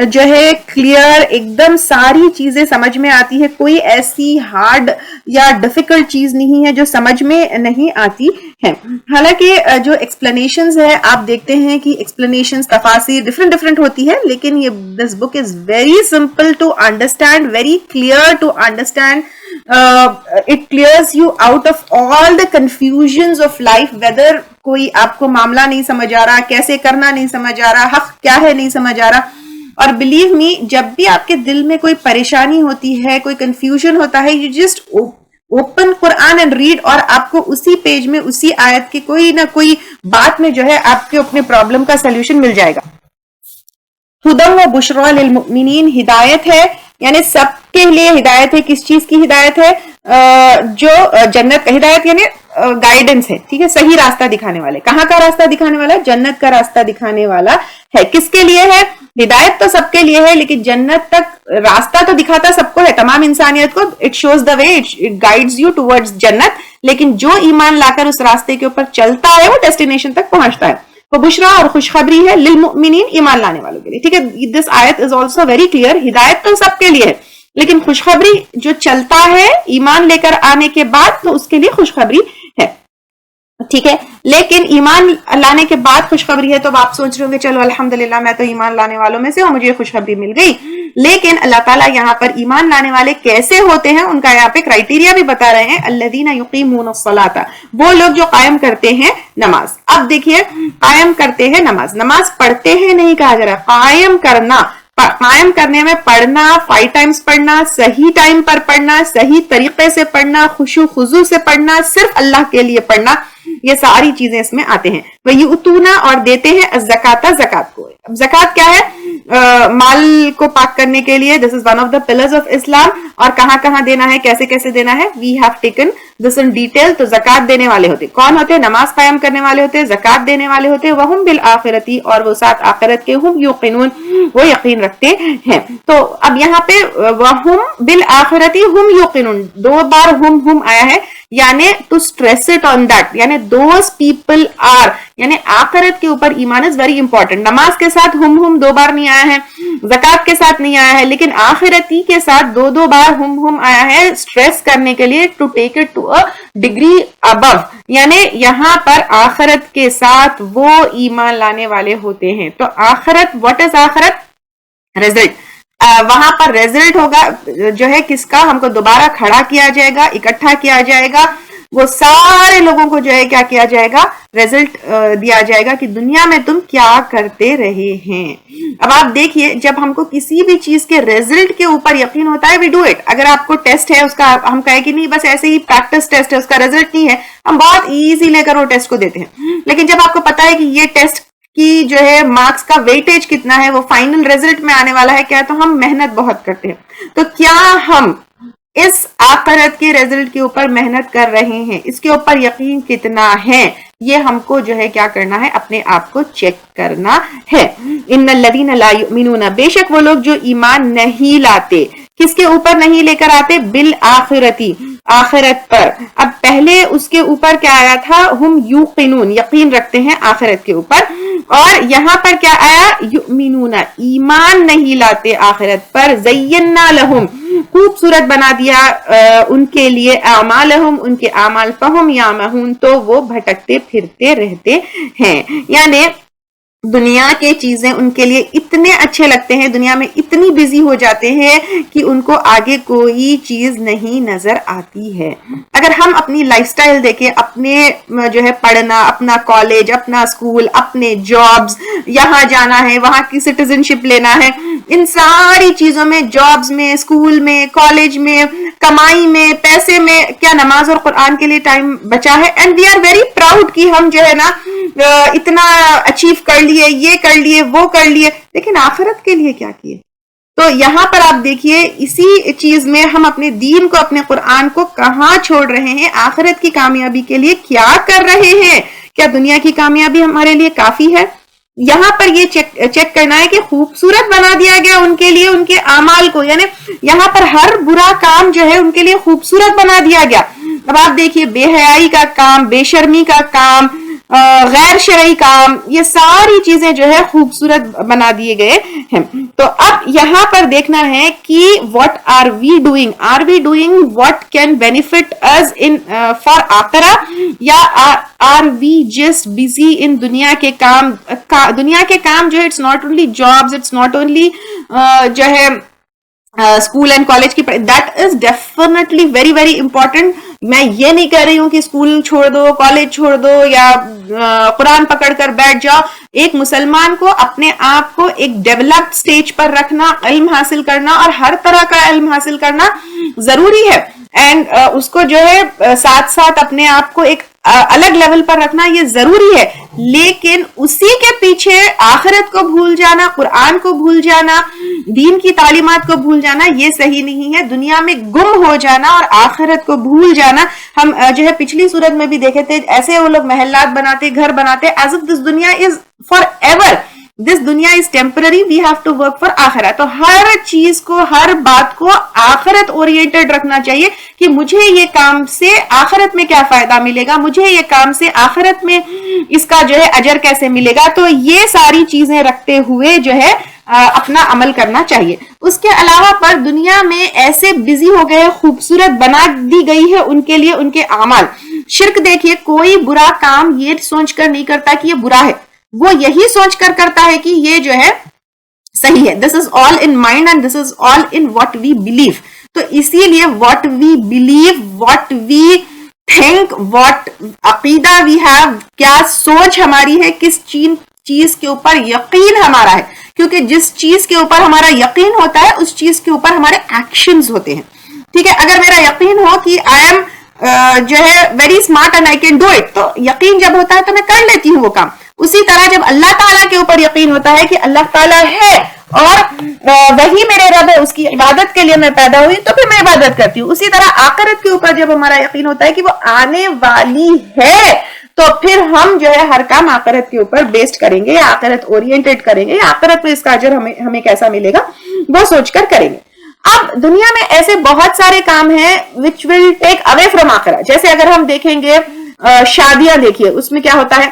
جو ہے کلیئر, ایک دم ساری چیزیں سمجھ میں آتی ہے, کوئی ایسی ہارڈ یا ڈیفیکلٹ چیز نہیں ہے جو سمجھ میں نہیں آتی ہے. حالانکہ جو ایکسپلینیشنز ہے آپ دیکھتے ہیں کہ ایکسپلینیشنز تفاسیر ڈفرنٹ ہوتی ہے, لیکن یہ this book is very simple to understand, very clear to understand. It clears you out of all the confusions of life, whether کوئی آپ کو معاملہ نہیں سمجھ آ رہا, کیسے کرنا نہیں سمجھ آ رہا, حق کیا ہے نہیں سمجھ آ رہا. اور بلیو می, جب بھی آپ کے دل میں کوئی پریشانی ہوتی ہے, کوئی کنفیوژن ہوتا ہے, you just open Quran and read, اور آپ کو اسی پیج میں اسی آیت کی کوئی نہ کوئی بات میں جو ہے آپ کے اپنے پرابلم کا سلوشن مل جائے گا. ہدی و بشری للمؤمنین, ہدایت ہے یعنی سب کے لیے ہدایت ہے. کس چیز کی ہدایت ہے؟ جو جنت کا, ہدایت یعنی گائیڈنس ہے, ٹھیک ہے, صحیح راستہ دکھانے والے. کہاں کا راستہ دکھانے والا؟ جنت کا راستہ دکھانے والا ہے. کس کے لیے ہے؟ ہدایت تو سب کے لیے ہے, لیکن جنت تک راستہ تو دکھاتا سب کو ہے, تمام انسانیت کو. It shows the way, it guides you towards جنت. لیکن جو ایمان لا کر اس راستے کے اوپر چلتا ہے وہ ڈیسٹینیشن تک پہنچتا ہے. وہ بشرا اور خوشخبری ہے للمؤمنین, ایمان لانے والوں کے لیے, ٹھیک ہے. دس آیت از آلسو ویری کلیئر, ہدایت تو سب کے لیے ہے, لیکن خوشخبری جو چلتا ہے ایمان لے کر آنے کے بعد تو اس کے لیے خوشخبری ہے, ٹھیک ہے. لیکن ایمان لانے کے بعد خوشخبری ہے تو آپ سوچ رہے ہوں گے چلو الحمدللہ میں تو ایمان لانے والوں میں سے ہوں, مجھے خوشخبری مل گئی. لیکن اللہ تعالیٰ یہاں پر ایمان لانے والے کیسے ہوتے ہیں ان کا یہاں پہ کرائٹیریا بھی بتا رہے ہیں. الذین یقیمون الصلاۃ, وہ لوگ جو قائم کرتے ہیں نماز. اب دیکھیے, قائم کرتے ہیں نماز, نماز پڑھتے ہیں نہیں کہا جا رہا, قائم کرنا. قائم کرنے میں پڑھنا, 5 ٹائمز پڑھنا, صحیح ٹائم پر پڑھنا, صحیح طریقے سے پڑھنا, خشوع خضوع سے پڑھنا, صرف اللہ کے لیے پڑھنا, یہ ساری چیزیں اس میں آتے ہیں. وَيُؤْتُونَ, اور دیتے ہیں الزَّكَاةَ, زکات کو. اب زکات کیا ہے؟ مال کو پاک کرنے کے لیے, this is one of the pillars of Islam. اور کہاں کہاں دینا ہے, کیسے کیسے دینا ہے, we have taken this in detail. تو زکات دینے والے ہوتے کون ہوتے؟ نماز قائم کرنے والے ہوتے, زکات دینے والے ہوتے. وَهُمْ بِالْآخِرَةِ, اور وہ ساتھ آخرت کے, ہم یوقنون, وہ یقین رکھتے ہیں. تو اب یہاں پہ وَهُمْ بِالْآخِرَةِ ہم یوقنون, 2 بار ہم آیا ہے, یعنی to stress it on that, یعنی those people are, یعنی آخرت کے اوپر ایمان is very important. نماز کے ساتھ ہم 2 بار نہیں آیا ہے, زکات کے ساتھ نہیں آیا ہے, لیکن آخرتی کے ساتھ 2 بار ہم آیا ہے, اسٹریس کرنے کے لیے, to take it to a degree above. یعنی یہاں پر آخرت کے ساتھ وہ ایمان لانے والے ہوتے ہیں. تو آخرت, what is آخرت؟ رزلٹ. وہاں پر ریزلٹ ہوگا جو ہے کس کا, ہم کو دوبارہ کھڑا کیا جائے گا, اکٹھا کیا جائے گا, وہ سارے لوگوں کو جو ہے کیا کیا جائے گا, ریزلٹ دیا جائے گا کہ دنیا میں تم کیا کرتے رہے ہیں. اب آپ دیکھیے, جب ہم کو کسی بھی چیز کے ریزلٹ کے اوپر یقین ہوتا ہے, وی ڈو اٹ. اگر آپ کو ٹیسٹ ہے اس کا, ہم کہیں کہ نہیں بس ایسے ہی پریکٹس ٹیسٹ ہے, اس کا ریزلٹ نہیں ہے, ہم بہت ایزی لے کر وہ ٹیسٹ کو دیتے ہیں. لیکن جب آپ کو پتا ہے کہ یہ ٹیسٹ کی جو ہے مارکس کا ویٹیج کتنا ہے, وہ فائنل ریزلٹ میں آنے والا ہے کیا, تو ہم محنت بہت کرتے ہیں. تو کیا ہم اس آخرت کے ریزلٹ کے اوپر محنت کر رہے ہیں, اس کے اوپر یقین کتنا ہے, یہ ہم کو جو ہے کیا کرنا ہے, اپنے آپ کو چیک کرنا ہے. ان الذین لا یؤمنون, بے شک وہ لوگ جو ایمان نہیں لاتے, کس کے اوپر نہیں لے کر آتے؟ بالآخرتی, آخرت پر. اب پہلے اس کے اوپر کیا آیا تھا؟ ہم یوقنون، یقین رکھتے ہیں آخرت کے اوپر. اور یہاں پر کیا آیا؟ یؤمنون، ایمان نہیں لاتے آخرت پر. زینا لہم، خوبصورت بنا دیا ان کے لیے، اعمالہم، ان کے اعمال، فہم یعمہون، تو وہ بھٹکتے پھرتے رہتے ہیں. یعنی دنیا کے چیزیں ان کے لیے اتنے اچھے لگتے ہیں، دنیا میں اتنی بزی ہو جاتے ہیں کہ ان کو آگے کوئی چیز نہیں نظر آتی ہے. اگر ہم اپنی لائف سٹائل دیکھیں، اپنے جو ہے پڑھنا، اپنا کالج، اپنا اسکول، اپنے جابز، یہاں جانا ہے، وہاں کی سٹیزن شپ لینا ہے، ان ساری چیزوں میں، جابز میں، اسکول میں، کالج میں، کمائی میں، پیسے میں، کیا نماز اور قرآن کے لیے ٹائم بچا ہے؟ And we are very proud کہ ہم جو ہے نا اتنا اچیو کر لیے، یہ کر لیے، وہ کر لیے، لیکن آخرت کے لیے کیا کیے؟ تو یہاں پر آپ دیکھیے اسی چیز میں ہم اپنے دین کو، اپنے قرآن کو کہاں چھوڑ رہے ہیں؟ آخرت کی کامیابی کے لیے کیا کر رہے ہیں؟ کیا دنیا کی کامیابی ہمارے لیے کافی ہے؟ یہاں پر یہ چیک کرنا ہے کہ خوبصورت بنا دیا گیا ان کے لیے ان کے اعمال کو، یعنی یہاں پر ہر برا کام جو ہے ان کے لیے خوبصورت بنا دیا گیا. اب آپ دیکھیے بے حیائی کا کام، بے شرمی کا کام، غیر شرعی کام، یہ ساری چیزیں جو ہے خوبصورت بنا دیے گئے ہیں. تو اب یہاں پر دیکھنا ہے کہ what are we doing what can benefit us in for آخرہ، یا are we just busy in دنیا کے کام. دنیا کے کام جو ہے it's not only jobs, it's not only جو ہے اسکول اینڈ کالج کی، that is definitely very very important. میں یہ نہیں کہہ رہی ہوں کہ اسکول چھوڑ دو، کالج چھوڑ دو، یا قرآن پکڑ کر بیٹھ جاؤ. ایک مسلمان کو اپنے آپ کو ایک ڈیولپڈ سٹیج پر رکھنا، علم حاصل کرنا، اور ہر طرح کا علم حاصل کرنا ضروری ہے. اینڈ اس کو جو ہے ساتھ ساتھ اپنے آپ کو ایک الگ لیول پر رکھنا یہ ضروری ہے. لیکن اسی کے پیچھے آخرت کو بھول جانا، قرآن کو بھول جانا، دین کی تعلیمات کو بھول جانا، یہ صحیح نہیں ہے. دنیا میں گم ہو جانا اور آخرت کو بھول جانا. ہم جو ہے پچھلی صورت میں بھی دیکھے تھے، ایسے وہ لوگ محلات بناتے، گھر بناتے، ایز اف دس دنیا از فار ایور، دس دنیا is temporary, we have to work for آخرت. تو ہر چیز کو، ہر بات کو آخرت اورینٹڈ رکھنا چاہیے کہ مجھے یہ کام سے آخرت میں کیا فائدہ ملے گا، مجھے یہ کام سے آخرت میں اس کا جو ہے اجر کیسے ملے گا. تو یہ ساری چیزیں رکھتے ہوئے جو ہے اپنا عمل کرنا چاہیے. اس کے علاوہ پر دنیا میں ایسے بزی ہو گئے، خوبصورت بنا دی گئی ہے ان کے لیے ان کے اعمال. شرک دیکھیے، کوئی برا کام یہ سوچ کر نہیں کرتا کہ یہ برا ہے، وہ یہی سوچ کر کرتا ہے کہ یہ جو ہے صحیح ہے. This is all in mind and this is all in what we believe. تو اسی لیے what we believe, what we think, what عقیدہ وی ہیو، کیا سوچ ہماری ہے، کس چیز کے اوپر یقین ہمارا ہے. کیونکہ جس چیز کے اوپر ہمارا یقین ہوتا ہے اس چیز کے اوپر ہمارے ایکشنز ہوتے ہیں. ٹھیک ہے، اگر میرا یقین ہو کہ آئی ایم جو ہے very smart and I can do it, تو یقین جب ہوتا ہے تو میں کر لیتی ہوں وہ کام. اسی طرح جب اللہ تعالیٰ کے اوپر یقین ہوتا ہے کہ اللہ تعالیٰ ہے اور وہی میرے رب ہے، اس کی عبادت کے لیے میں پیدا ہوئی، تو پھر میں عبادت کرتی ہوں. اسی طرح آخرت کے اوپر جب ہمارا یقین ہوتا ہے کہ وہ آنے والی ہے، تو پھر ہم جو ہے ہر کام آخرت کے اوپر بیسڈ کریں گے، یا آخرت اورینٹڈ کریں گے، یا آخرت میں اس کا اجر ہمیں کیسا ملے گا وہ سوچ کر کریں گے. اب دنیا میں ایسے بہت سارے کام ہیں which will take away from آخرت. جیسے اگر ہم دیکھیں گے شادیاں دیکھیے، اس میں کیا ہوتا ہے،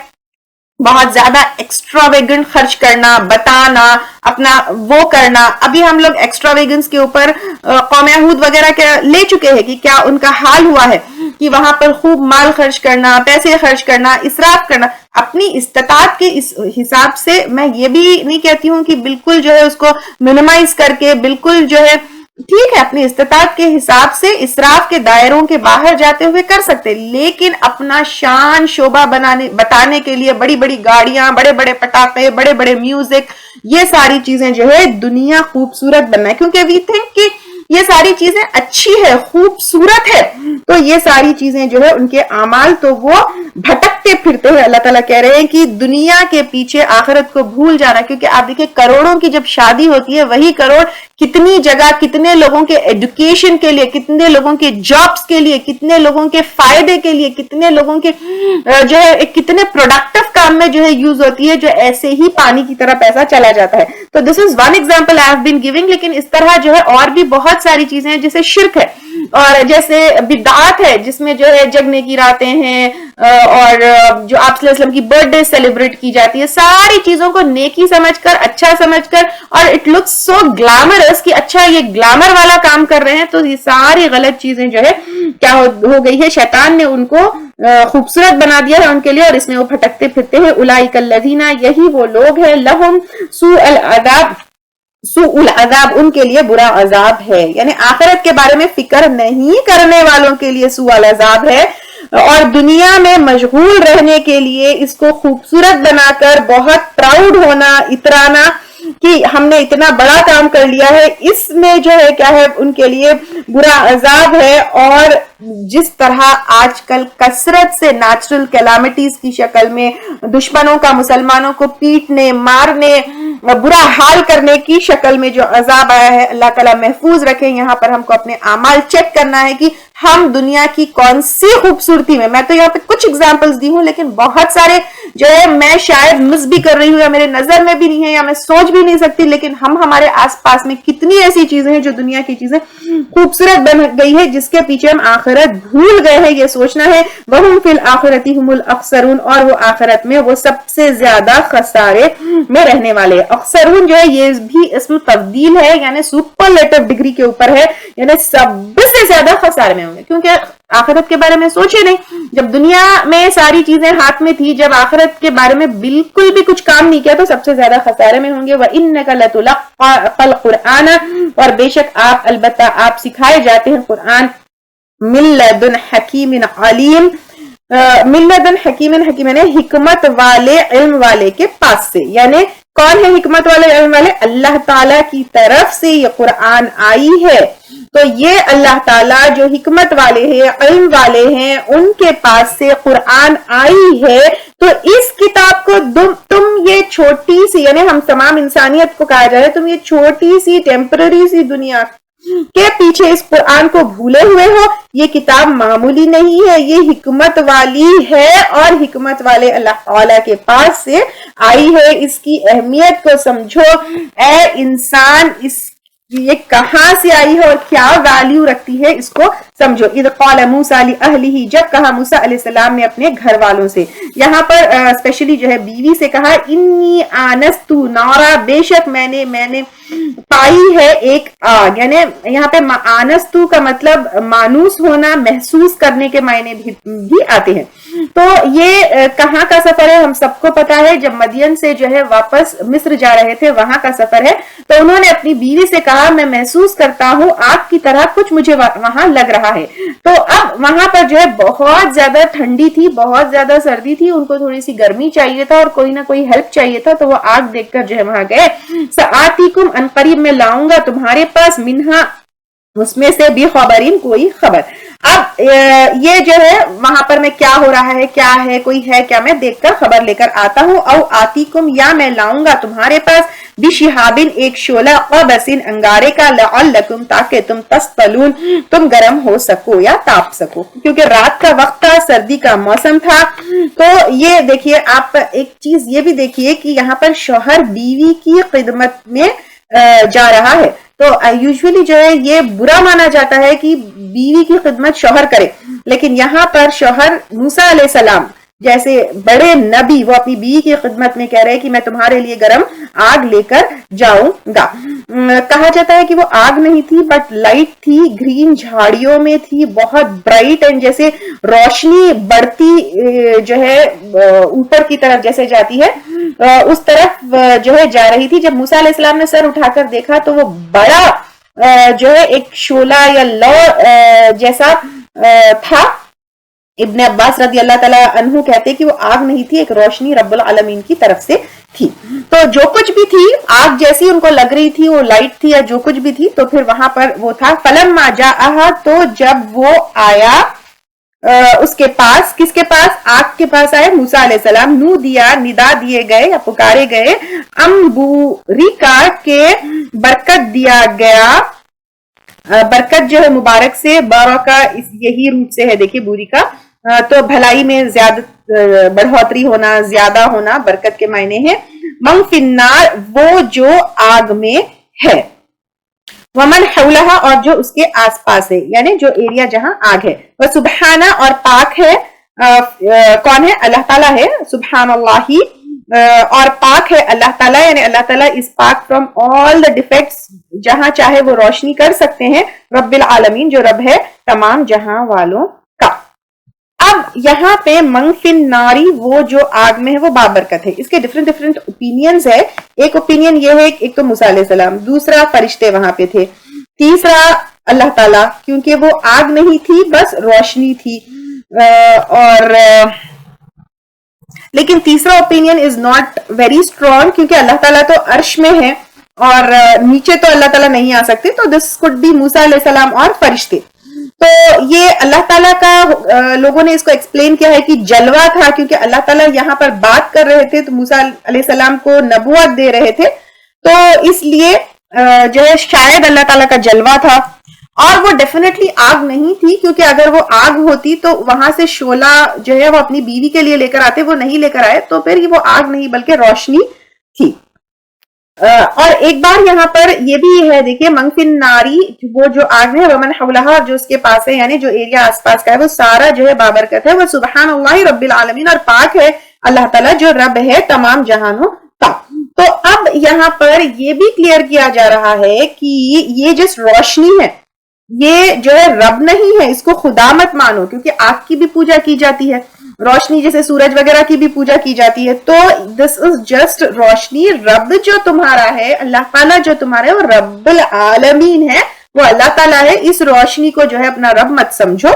بہت زیادہ ایکسٹراویگنٹ خرچ کرنا، بتانا، اپنا وہ کرنا. ابھی ہم لوگ ایکسٹراویگنس کے اوپر قوم یہود وغیرہ کے لے چکے ہیں کہ کیا ان کا حال ہوا ہے، کہ وہاں پر خوب مال خرچ کرنا، پیسے خرچ کرنا، اسراف کرنا. اپنی استطاعت کے اس حساب سے میں یہ بھی نہیں کہتی ہوں کہ بالکل جو ہے اس کو منیمائز کر کے بالکل جو ہے، ٹھیک ہے اپنی استطاعت کے حساب سے اسراف کے دائروں کے باہر جاتے ہوئے کر سکتے، لیکن اپنا شان شوبہ بتانے کے لیے بڑی بڑی گاڑیاں، بڑے بڑے پٹاخے، بڑے بڑے میوزک، یہ ساری چیزیں جو ہے دنیا خوبصورت بننا ہے، کیونکہ وی تھنک کہ یہ ساری چیزیں اچھی ہے، خوبصورت ہے، تو یہ ساری چیزیں جو ہے ان کے اعمال تو وہ بھٹکتے پھرتے ہیں. اللہ تعالیٰ کہہ رہے ہیں کہ دنیا کے پیچھے آخرت کو بھول جانا. کیونکہ آپ دیکھیں کروڑوں کی جب شادی ہوتی ہے، وہی کروڑ کتنی جگہ، کتنے لوگوں کے ایڈوکیشن کے لیے، کتنے لوگوں کے جابس کے لیے، کتنے لوگوں کے فائدے کے لیے، کتنے لوگوں کے جو ہے کتنے پروڈکٹیو کام میں جو ہے یوز ہوتی ہے، جو ایسے ہی پانی کی طرح پیسہ چلا جاتا ہے. تو this is one example I have been giving. لیکن اس طرح جو ہے اور بھی بہت ساری چیزیں ہیں، جیسے شرک ہے. اور جیسے بدعات ہے جس میں جو ہے جگنے کی راتیں ہیں اور جو آپ صلی اللہ علیہ وسلم کی برتھ ڈے سیلیبریٹ کی جاتی ہے، ساری چیزوں کو نیکی سمجھ کر، اچھا سمجھ کر، اور اٹ لکس سو گلیمرس کہ اچھا یہ گلیمر والا کام کر رہے ہیں، تو یہ ساری غلط چیزیں جو ہے کیا ہو گئی ہے، شیطان نے ان کو خوبصورت بنا دیا ہے ان کے لیے، اور اس میں وہ پھٹکتے پھرتے ہیں۔ اولئک الذین، یہی وہ لوگ ہیں، لہم سوء العذاب، ان کے لیے برا عذاب ہے، یعنی آخرت کے بارے میں فکر نہیں کرنے والوں کے لیے سوء العذاب ہے، اور دنیا میں مشغول رہنے کے لیے اس کو خوبصورت بنا کر بہت پراؤڈ ہونا، اترانا کہ ہم نے اتنا بڑا کام کر لیا ہے، اس میں جو ہے کیا ہے ان کے لیے برا عذاب ہے۔ اور جس طرح آج کل کثرت سے نیچرل کیلامیٹیز کی شکل میں دشمنوں کا مسلمانوں کو پیٹنے، مارنے، برا حال کرنے کی شکل میں جو عذاب آیا ہے، اللہ تعالیٰ محفوظ رکھیں۔ یہاں پر ہم کو اپنے اعمال چیک کرنا ہے کہ ہم دنیا کی کون سی خوبصورتی میں تو یہاں پہ کچھ اگزامپلز دی ہوں، لیکن بہت سارے جو ہے میں شاید مس بھی کر رہی ہوں، یا میرے نظر میں بھی نہیں ہے، یا میں سوچ بھی نہیں سکتی، لیکن ہمارے آس پاس میں کتنی ایسی چیزیں ہیں جو دنیا کی چیزیں خوبصورت بن گئی ہے، جس کے پیچھے ہم آخرت بھول گئے ہیں، یہ سوچنا ہے۔ وَهُمْ فِي الْآخِرَةِ هُمُ الْأَخْسَرُونَ، اور وہ آخرت میں وہ سب سے زیادہ خسارے میں رہنے والے۔ اخسرون جو ہے یہ بھی اسم تبدیل ہے، یعنی سپرلیٹو ڈگری کے اوپر ہے، یعنی سب سے زیادہ خسارے میں ہوں گے، کیونکہ آخرت کے بارے میں سوچے نہیں۔ جب دنیا میں ساری چیزیں ہاتھ میں تھی، جب آخرت کے بارے میں بالکل بھی کچھ کام نہیں کیا، تو سب سے زیادہ خسارے میں ہوں گے۔ وَإِنَّكَ لَتُلَقَّى الْقُرْآنَ، اور بے شک آپ، البتہ آپ سکھائے جاتے ہیں قرآن، مِن لَدُنْ حَكِيمٍ عَلِيمٍ، مِن لَدُنْ حَكِيمٍ، حکیم یعنی حکمت والے، علم والے کے پاس سے۔ یعنی کون ہے حکمت والے، علم والے؟ اللہ تعالیٰ کی طرف سے یہ قرآن آئی ہے، تو یہ اللہ تعالیٰ جو حکمت والے ہیں، علم والے ہیں، ان کے پاس سے قرآن آئی ہے، تو اس کتاب کو تم یہ چھوٹی سی، یعنی ہم تمام انسانیت کو کہا جائے، تم یہ چھوٹی سی ٹیمپرری سی دنیا کے پیچھے اس قرآن کو بھولے ہوئے ہو۔ یہ کتاب معمولی نہیں ہے، یہ حکمت والی ہے، اور حکمت والے اللہ تعالیٰ کے پاس سے آئی ہے۔ اس کی اہمیت کو سمجھو اے انسان، یہ کہاں سے آئی ہے اور کیا ویلیو رکھتی ہے، اس کو سمجھو۔ اذ قال موسیٰ لأہلہ، جب کہا موسیٰ علیہ السلام نے اپنے گھر والوں سے، یہاں پر اسپیشلی جو ہے بیوی سے کہا، انی آنست نارا، بے شک میں نے پائی ہے ایک آگ، یعنی یہاں پہ آنستو کا مطلب مانوس ہونا، محسوس کرنے کے معنی بھی آتے ہیں۔ تو یہ کہاں کا سفر ہے ہم سب کو پتا ہے، جب مدین سے جو ہے واپس مصر جا رہے تھے، وہاں کا سفر ہے۔ تو انہوں نے اپنی بیوی سے کہا، میں محسوس کرتا ہوں آگ کی طرح کچھ مجھے وہاں لگ رہا ہے۔ تو اب وہاں پر جو ہے بہت زیادہ ٹھنڈی تھی، بہت زیادہ سردی تھی، ان کو تھوڑی سی گرمی چاہیے تھا اور کوئی نہ کوئی ہیلپ چاہیے تھا، تو وہ آگ دیکھ کر جو ہے وہاں گئے۔ سآتیکم، ان قریب میں لاؤں گا تمہارے پاس، منہا، اس میں سے بھی خبرین، کوئی خبر۔ اب یہ جو ہے وہاں پر میں کیا ہو رہا ہے، کیا ہے، کوئی ہے کیا، میں دیکھ کر خبر لے کر آتا ہوں۔ او آتیکم، یا میں لاؤں گا تمہارے پاس، بشہابن، ایک شعلہ، قبسن، انگارے کا، لعلکم، تاکہ تم تسطلون، تم گرم ہو سکو یا تاپ سکو، کیونکہ رات کا وقت تھا، سردی کا موسم تھا۔ تو یہ دیکھیے، آپ ایک چیز یہ بھی دیکھیے کہ یہاں پر شوہر بیوی کی خدمت میں جا رہا ہے، تو یوزولی جو ہے یہ برا مانا جاتا ہے کہ بیوی کی خدمت شوہر کرے، لیکن یہاں پر شوہر موسیٰ علیہ السلام جیسے بڑے نبی، وہ اپنی بیوی کی خدمت میں کہہ رہے ہیں کہ میں تمہارے لیے گرم آگ لے کر جاؤں گا۔ کہا جاتا ہے کہ وہ آگ نہیں تھی، بٹ لائٹ تھی، گرین جھاڑیوں میں تھی، بہت برائٹ، اینڈ جیسے روشنی بڑھتی جو ہے اوپر کی طرف جیسے جاتی ہے، اس طرف جو ہے جا رہی تھی۔ جب موسیٰ علیہ السلام نے سر اٹھا کر دیکھا تو وہ بڑا جو ہے ایک شعلہ یا لو جیسا تھا۔ ابن عباس رضی اللہ تعالیٰ عنہ کہتے کہ وہ آگ نہیں تھی، ایک روشنی رب العالمین کی طرف سے تھی۔ تو جو کچھ بھی تھی، آگ جیسی ان کو لگ رہی تھی، وہ لائٹ تھی یا جو کچھ بھی تھی، تو پھر وہاں پر وہ تھا۔ فلما جاءہا، تو جب وہ آیا اس کے پاس، کس کے پاس؟ آگ کے پاس آئے موسیٰ علیہ السلام، نو دیا، ندا دیے گئے یا پکارے گئے، امبوریکا کے برکت دیا گیا۔ برکت جو ہے مبارک سے، بارکا یہی روٹ سے ہے، دیکھیے بوری کا، تو بھلائی میں زیادہ بڑھوتری ہونا، زیادہ ہونا، برکت کے معنی ہے۔ من فی النار، وہ جو آگ میں ہے۔ ومن حولها اور جو اس کے آس پاس ہے یعنی جو ایریا جہاں آگ ہے. وسبحانہ اور پاک ہے کون ہے؟ اللہ تعالیٰ ہے. سبحان اللہ اور پاک ہے اللہ تعالیٰ یعنی اللہ تعالیٰ اس پاک فرام آل دا ڈیفیکٹس جہاں چاہے وہ روشنی کر سکتے ہیں. رب العالمین جو رب ہے تمام جہاں والوں کا. اب یہاں پہ منفن ناری وہ جو آگ میں ہے وہ بابرکت ہے. اس کے ڈفرنٹ اوپینینز ہے. ایک اوپینین یہ ہے ایک تو موسیٰ علیہ السلام, دوسرا فرشتے وہاں پہ تھے, تیسرا اللہ تعالیٰ کیونکہ وہ آگ نہیں تھی بس روشنی تھی. اور لیکن تیسرا opinion is not very strong کیونکہ اللہ تعالیٰ تو عرش میں ہے اور نیچے تو اللہ تعالیٰ نہیں آ سکتے. تو دس کوڈ بی موسیٰ علیہ السلام اور فرشتے. تو یہ اللہ تعالیٰ کا لوگوں نے اس کو ایکسپلین کیا ہے کہ جلوہ تھا کیونکہ اللہ تعالیٰ یہاں پر بات کر رہے تھے تو موسیٰ علیہ السلام کو نبوت دے رہے تھے تو اس لیے جو ہے شاید اللہ تعالیٰ کا جلوہ تھا. اور وہ ڈیفینیٹلی آگ نہیں تھی کیونکہ اگر وہ آگ ہوتی تو وہاں سے شعلہ جو ہے وہ اپنی بیوی کے لیے لے کر آتے, وہ نہیں لے کر آئے تو پھر وہ آگ نہیں بلکہ روشنی تھی. اور ایک بار یہاں پر یہ بھی ہے دیکھیے منفن ناری وہ جو آگ ہے ومن حولہا جو اس کے پاس ہے یعنی جو ایریا آس پاس کا ہے وہ سارا جو ہے بابرکت ہے. وہ سبحان اللہ رب العالمین اور پاک ہے اللہ تعالیٰ جو رب ہے تمام جہانوں کا. تو اب یہاں پر یہ بھی کلیئر کیا جا رہا ہے کہ یہ جس روشنی ہے یہ جو ہے رب نہیں ہے, اس کو خدا مت مانو کیونکہ آگ کی بھی پوجا کی جاتی ہے, روشنی جیسے سورج وغیرہ کی بھی پوجا کی جاتی ہے. تو دس از جسٹ روشنی. رب جو تمہارا ہے اللہ تعالیٰ جو تمہارا ہے وہ رب العالمین ہے, وہ اللہ تعالیٰ ہے. اس روشنی کو جو ہے اپنا رب مت سمجھو.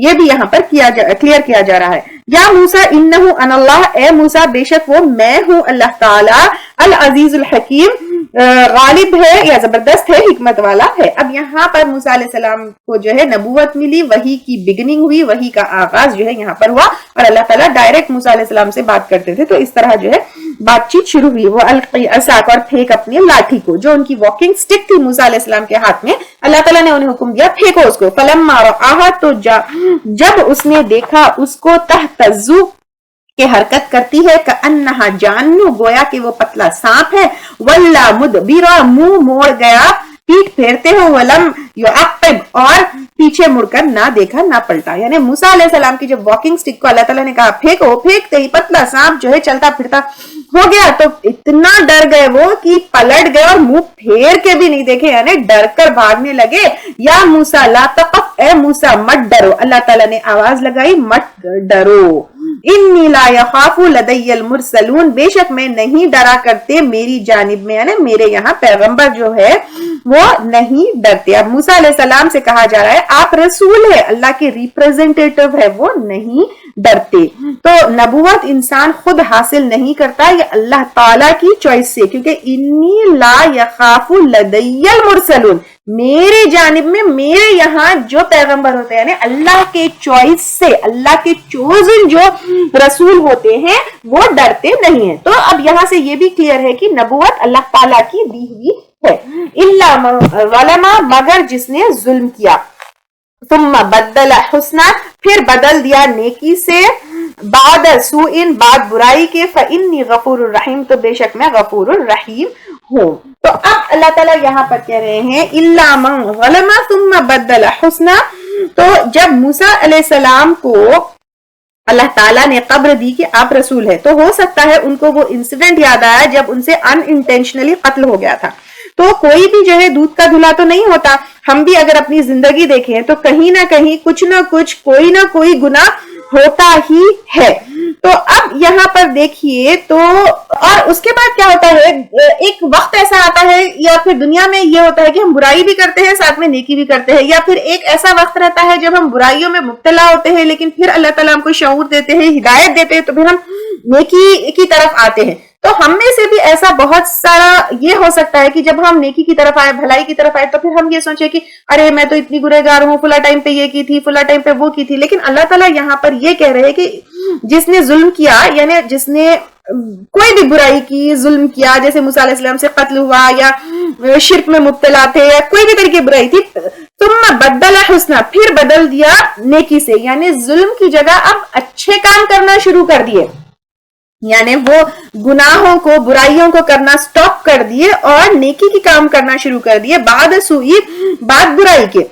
یہ بھی یہاں پر کلیئر کیا جا رہا ہے. یا موسیٰ انہو ان اللہ, اے موسیٰ بے شک وہ میں ہوں اللہ تعالیٰ, العزیز الحکیم غالب ہے یا زبردست ہے حکمت والا ہے. اب یہاں پر موسیٰ علیہ السلام کو جو ہے نبوت ملی, وحی کی بگننگ ہوئی, وحی کا آغاز جو ہے یہاں پر ہوا اور اللہ تعالیٰ ڈائریکٹ موسیٰ علیہ السلام سے بات کرتے تھے. تو اس طرح جو ہے بات چیت شروع ہوئی. وہ القی عصاک اور پھینک اپنی لاٹھی کو, جو ان کی واکنگ سٹک تھی موسیٰ علیہ السلام کے ہاتھ میں. اللہ تعالیٰ نے انہیں حکم دیا پھینکو اس کو. فلما رآہا تو جب اس نے دیکھا اس کو تہتزو کہ حرکت کرتی ہے, کأنہا جانو گویا کہ وہ پتلا سانپ ہے, ولا مدبرا منہ موڑ گیا پیٹ پھیرتے ہو, ولم یعقب اور پیچھے مڑ کر نہ دیکھا نہ پلٹا. یعنی موسیٰ علیہ السلام کی جب واکنگ سٹک کو اللہ تعالیٰ نے کہا پھینکو, پھینکتے ہی پتلا سانپ جو ہے چلتا پھرتا ہو گیا. تو اتنا ڈر گئے وہ کہ پلٹ گئے اور منہ پھیر کے بھی نہیں دیکھے, یعنی ڈر کر بھاگنے لگے. یا موسیٰ لا تخف, اے موسیٰ مت ڈرو. اللہ تعالیٰ نے آواز لگائی مت ڈرو. انی لا یخاف لدی المرسلون, بے شک میں نہیں ڈرا کرتے میری جانب میں, یعنی میرے یہاں پیغمبر جو ہے وہ نہیں ڈرتے. اب موسیٰ علیہ السلام سے کہا جا رہا ہے آپ رسول ہے, اللہ کے ریپریزنٹیٹو ہے, وہ نہیں ڈرتے. تو نبوت انسان خود حاصل نہیں کرتا, یہ اللہ تعالیٰ کی چوائس سے, کیونکہ انی لا یخاف لدی المرسلون, میرے جانب میں میرے یہاں جو پیغمبر ہوتے ہیں یعنی اللہ کے چوائس سے, اللہ کے چوزن جو رسول ہوتے ہیں وہ ڈرتے نہیں ہیں. تو اب یہاں سے یہ بھی کلیئر ہے کہ نبوت اللہ تعالیٰ کی دی ہوئی ہے. الا من ظلم, مگر جس نے ظلم کیا, ثم بدل حسنا, پھر بدل دیا نیکی سے, بعد سوء, بعد برائی کے, فإنی غفور الرحیم, تو بے شک میں غفور الرحیم ہوں. تو اب اللہ تعالیٰ یہاں پر کہہ رہے ہیں الا من ظلم ثم بدل حسنا. تو جب موسیٰ علیہ السلام کو اللہ تعالیٰ نے قبر دی کہ آپ رسول ہے, تو ہو سکتا ہے ان کو وہ انسیڈنٹ یاد آیا جب ان سے ان انٹینشنلی قتل ہو گیا تھا. تو کوئی بھی جو ہے دودھ کا دھلا تو نہیں ہوتا. ہم بھی اگر اپنی زندگی دیکھیں تو کہیں نہ کہیں کچھ نہ کچھ کوئی نہ کوئی گناہ ہوتا ہی ہے. تو اب یہاں پر دیکھیے تو اور اس کے بعد کیا ہوتا ہے, ایک وقت ایسا آتا ہے یا پھر دنیا میں یہ ہوتا ہے کہ ہم برائی بھی کرتے ہیں ساتھ میں نیکی بھی کرتے ہیں, یا پھر ایک ایسا وقت رہتا ہے جب ہم برائیوں میں مبتلا ہوتے ہیں لیکن پھر اللہ تعالیٰ ہم کو شعور دیتے ہیں, ہدایت دیتے ہیں, تو پھر ہم نیکی کی طرف آتے ہیں. تو ہم میں سے بھی ایسا بہت سارا یہ ہو سکتا ہے کہ جب ہم نیکی کی طرف آئے, بھلائی کی طرف آئے, تو پھر ہم یہ سوچے کہ ارے میں تو اتنی گنہگار ہوں, فلاں ٹائم پہ یہ کی تھی, فلاں ٹائم پہ وہ کی تھی. لیکن اللہ تعالیٰ یہاں پر یہ کہہ رہے ہیں کہ جس نے ظلم کیا, یعنی جس نے کوئی بھی برائی کی, ظلم کیا, جیسے موسیٰ علیہ السلام سے قتل ہوا یا شرک میں مبتلا تھے یا کوئی بھی طرح کی برائی تھی, ثم بدل حسنا, پھر بدل دیا نیکی سے, یعنی ظلم کی جگہ اب اچھے کام کرنا شروع کر دیے. یعنی وہ گناہوں کو برائیوں کو کرنا سٹاپ کر دیے اور نیکی کی کام کرنا شروع کر دیے بعد سوئی بعد برائی کے.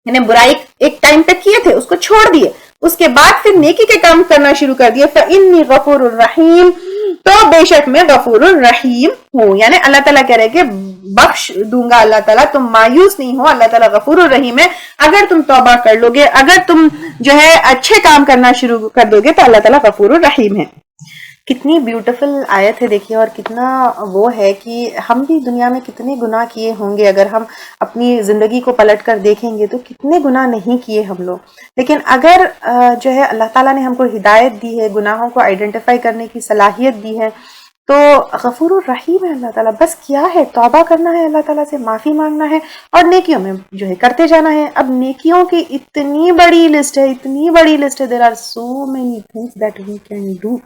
یعنی برائی ایک ٹائم تک کیے تھے اس کو چھوڑ دیے, اس کے بعد پھر نیکی کے کام کرنا شروع کر دیے. فإنی غفور الرحیم, تو بے شک میں غفور الرحیم ہوں. یعنی اللہ تعالیٰ کہہ رہے کہ بخش دوں گا اللہ تعالیٰ, تم مایوس نہیں ہو, اللہ تعالیٰ غفور الرحیم ہے. اگر تم توبہ کر لو گے, اگر تم جو ہے اچھے کام کرنا شروع کر دو گے تو اللہ تعالیٰ غفور الرحیم ہے. کتنی بیوٹیفل آیت ہے دیکھیے, اور کتنا وہ ہے کہ ہم بھی دنیا میں کتنے گناہ کیے ہوں گے. اگر ہم اپنی زندگی کو پلٹ کر دیکھیں گے تو کتنے گناہ نہیں کیے ہم لوگ, لیکن اگر جو ہے اللہ تعالیٰ نے ہم کو ہدایت دی ہے, گناہوں کو آئیڈینٹیفائی کرنے کی صلاحیت دی ہے, تو غفور الرحیم ہے اللہ تعالیٰ. بس کیا ہے, توبہ کرنا ہے, اللہ تعالیٰ سے معافی مانگنا ہے اور نیکیوں میں جو ہے کرتے جانا ہے. اب نیکیوں کی اتنی بڑی لسٹ ہے, اتنی بڑی لسٹ ہے, there are so many things that we can do.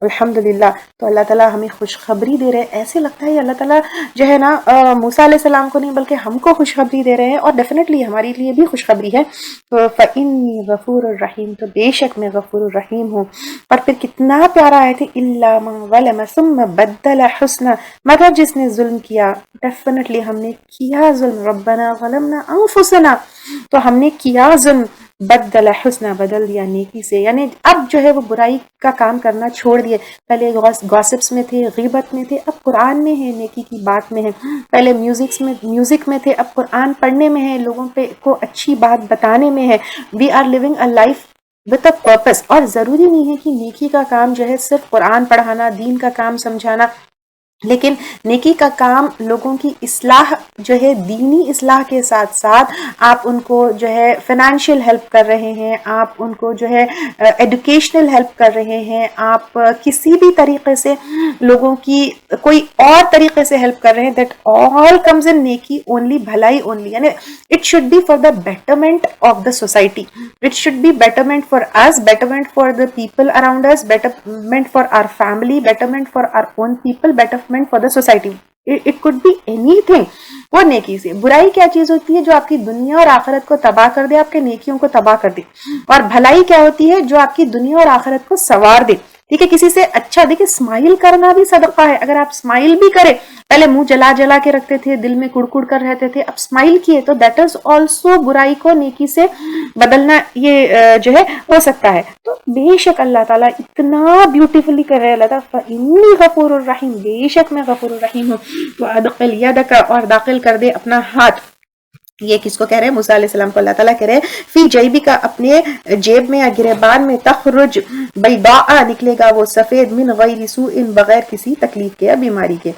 الحمدللہ. تو اللہ تعالیٰ ہمیں خوشخبری دے رہے ہیں. ایسے لگتا ہے اللہ تعالیٰ جو ہے نا موسیٰ علیہ السلام کو نہیں بلکہ ہم کو خوشخبری دے رہے ہیں, اور ڈیفینیٹلی ہمارے لیے بھی خوشخبری ہے. فَإِنِّي غَفُورٌ رَحِيمٌ, تو بے شک میں غفور الرحیم ہوں. اور پھر کتنا پیارا آئے تھے, إِلَّا مَنْ ظَلَمَ ثُمَّ بَدَّلَ حُسْنًا, مگر جس نے ظلم کیا, ڈیفینیٹلی ہم نے کیا ظلم, رَبَّنَا ظَلَمْنَا أَنفُسَنَا, تو ہم نے کیا ظلم, بدل حسنہ, بدل دیا نیکی سے. یعنی اب جو ہے وہ برائی کا کام کرنا چھوڑ دیے. پہلے گاسپس میں تھے, غیبت میں تھے, اب قرآن میں ہے, نیکی کی بات میں ہے. پہلے میوزک میں تھے, اب قرآن پڑھنے میں ہے, لوگوں پہ کو اچھی بات بتانے میں ہے. We are living a life with a purpose. اور ضروری نہیں ہے کہ نیکی کا کام جو ہے صرف قرآن پڑھانا, دین کا کام سمجھانا, لیکن نیکی کا کام لوگوں کی اصلاح جو ہے, دینی اصلاح کے ساتھ ساتھ آپ ان کو جو ہے فائنینشیل ہیلپ کر رہے ہیں, آپ ان کو جو ہے ایڈوکیشنل ہیلپ کر رہے ہیں, آپ کسی بھی طریقے سے لوگوں کی کوئی اور طریقے سے ہیلپ کر رہے ہیں. دیٹ آل کمز ان نیکی اونلی, بھلائی اونلی. یعنی it should be for the betterment of the society, it should be betterment for us, betterment for the people around us, betterment for our family, betterment for our own people, betterment for the society. It could be anything. وہ نیکی سے. برائی کیا چیز ہوتی ہے, جو آپ کی دنیا اور آخرت کو تباہ کر دے, آپ کے نیکیوں کو تباہ کر دے. اور بھلائی کیا ہوتی ہے, جو آپ کی دنیا اور آخرت کو سنوار دے. ٹھیک ہے, کسی سے اچھا, دیکھیں اسمائل کرنا بھی صدقہ ہے. اگر آپ اسمائل بھی کریں, پہلے منہ جلا جلا کے رکھتے تھے, دل میں کڑکڑ کر رہتے تھے, اب اسمائل کیے تو دیٹ از آلسو برائی کو نیکی سے بدلنا, یہ جو ہے ہو سکتا ہے. تو بے شک اللہ تعالیٰ اتنا بیوٹیفلی کر رہے, اللہ تعالیٰ فإنی غفور الرحیم, بے شک میں غفور الرحیم ہوں. تو ادخل یدک, اور داخل کر دے اپنا ہاتھ. یہ کس کو کہہ رہے ہیں, موسیٰ علیہ السلام کو اللہ تعالیٰ کہہ رہے ہیں, فی جیبی کا, اپنے جیب میں یا گریبان میں, تخرج بیضاء, نکلے گا وہ سفید, من غیر سوء, بغیر کسی تکلیف کے یا بیماری کے.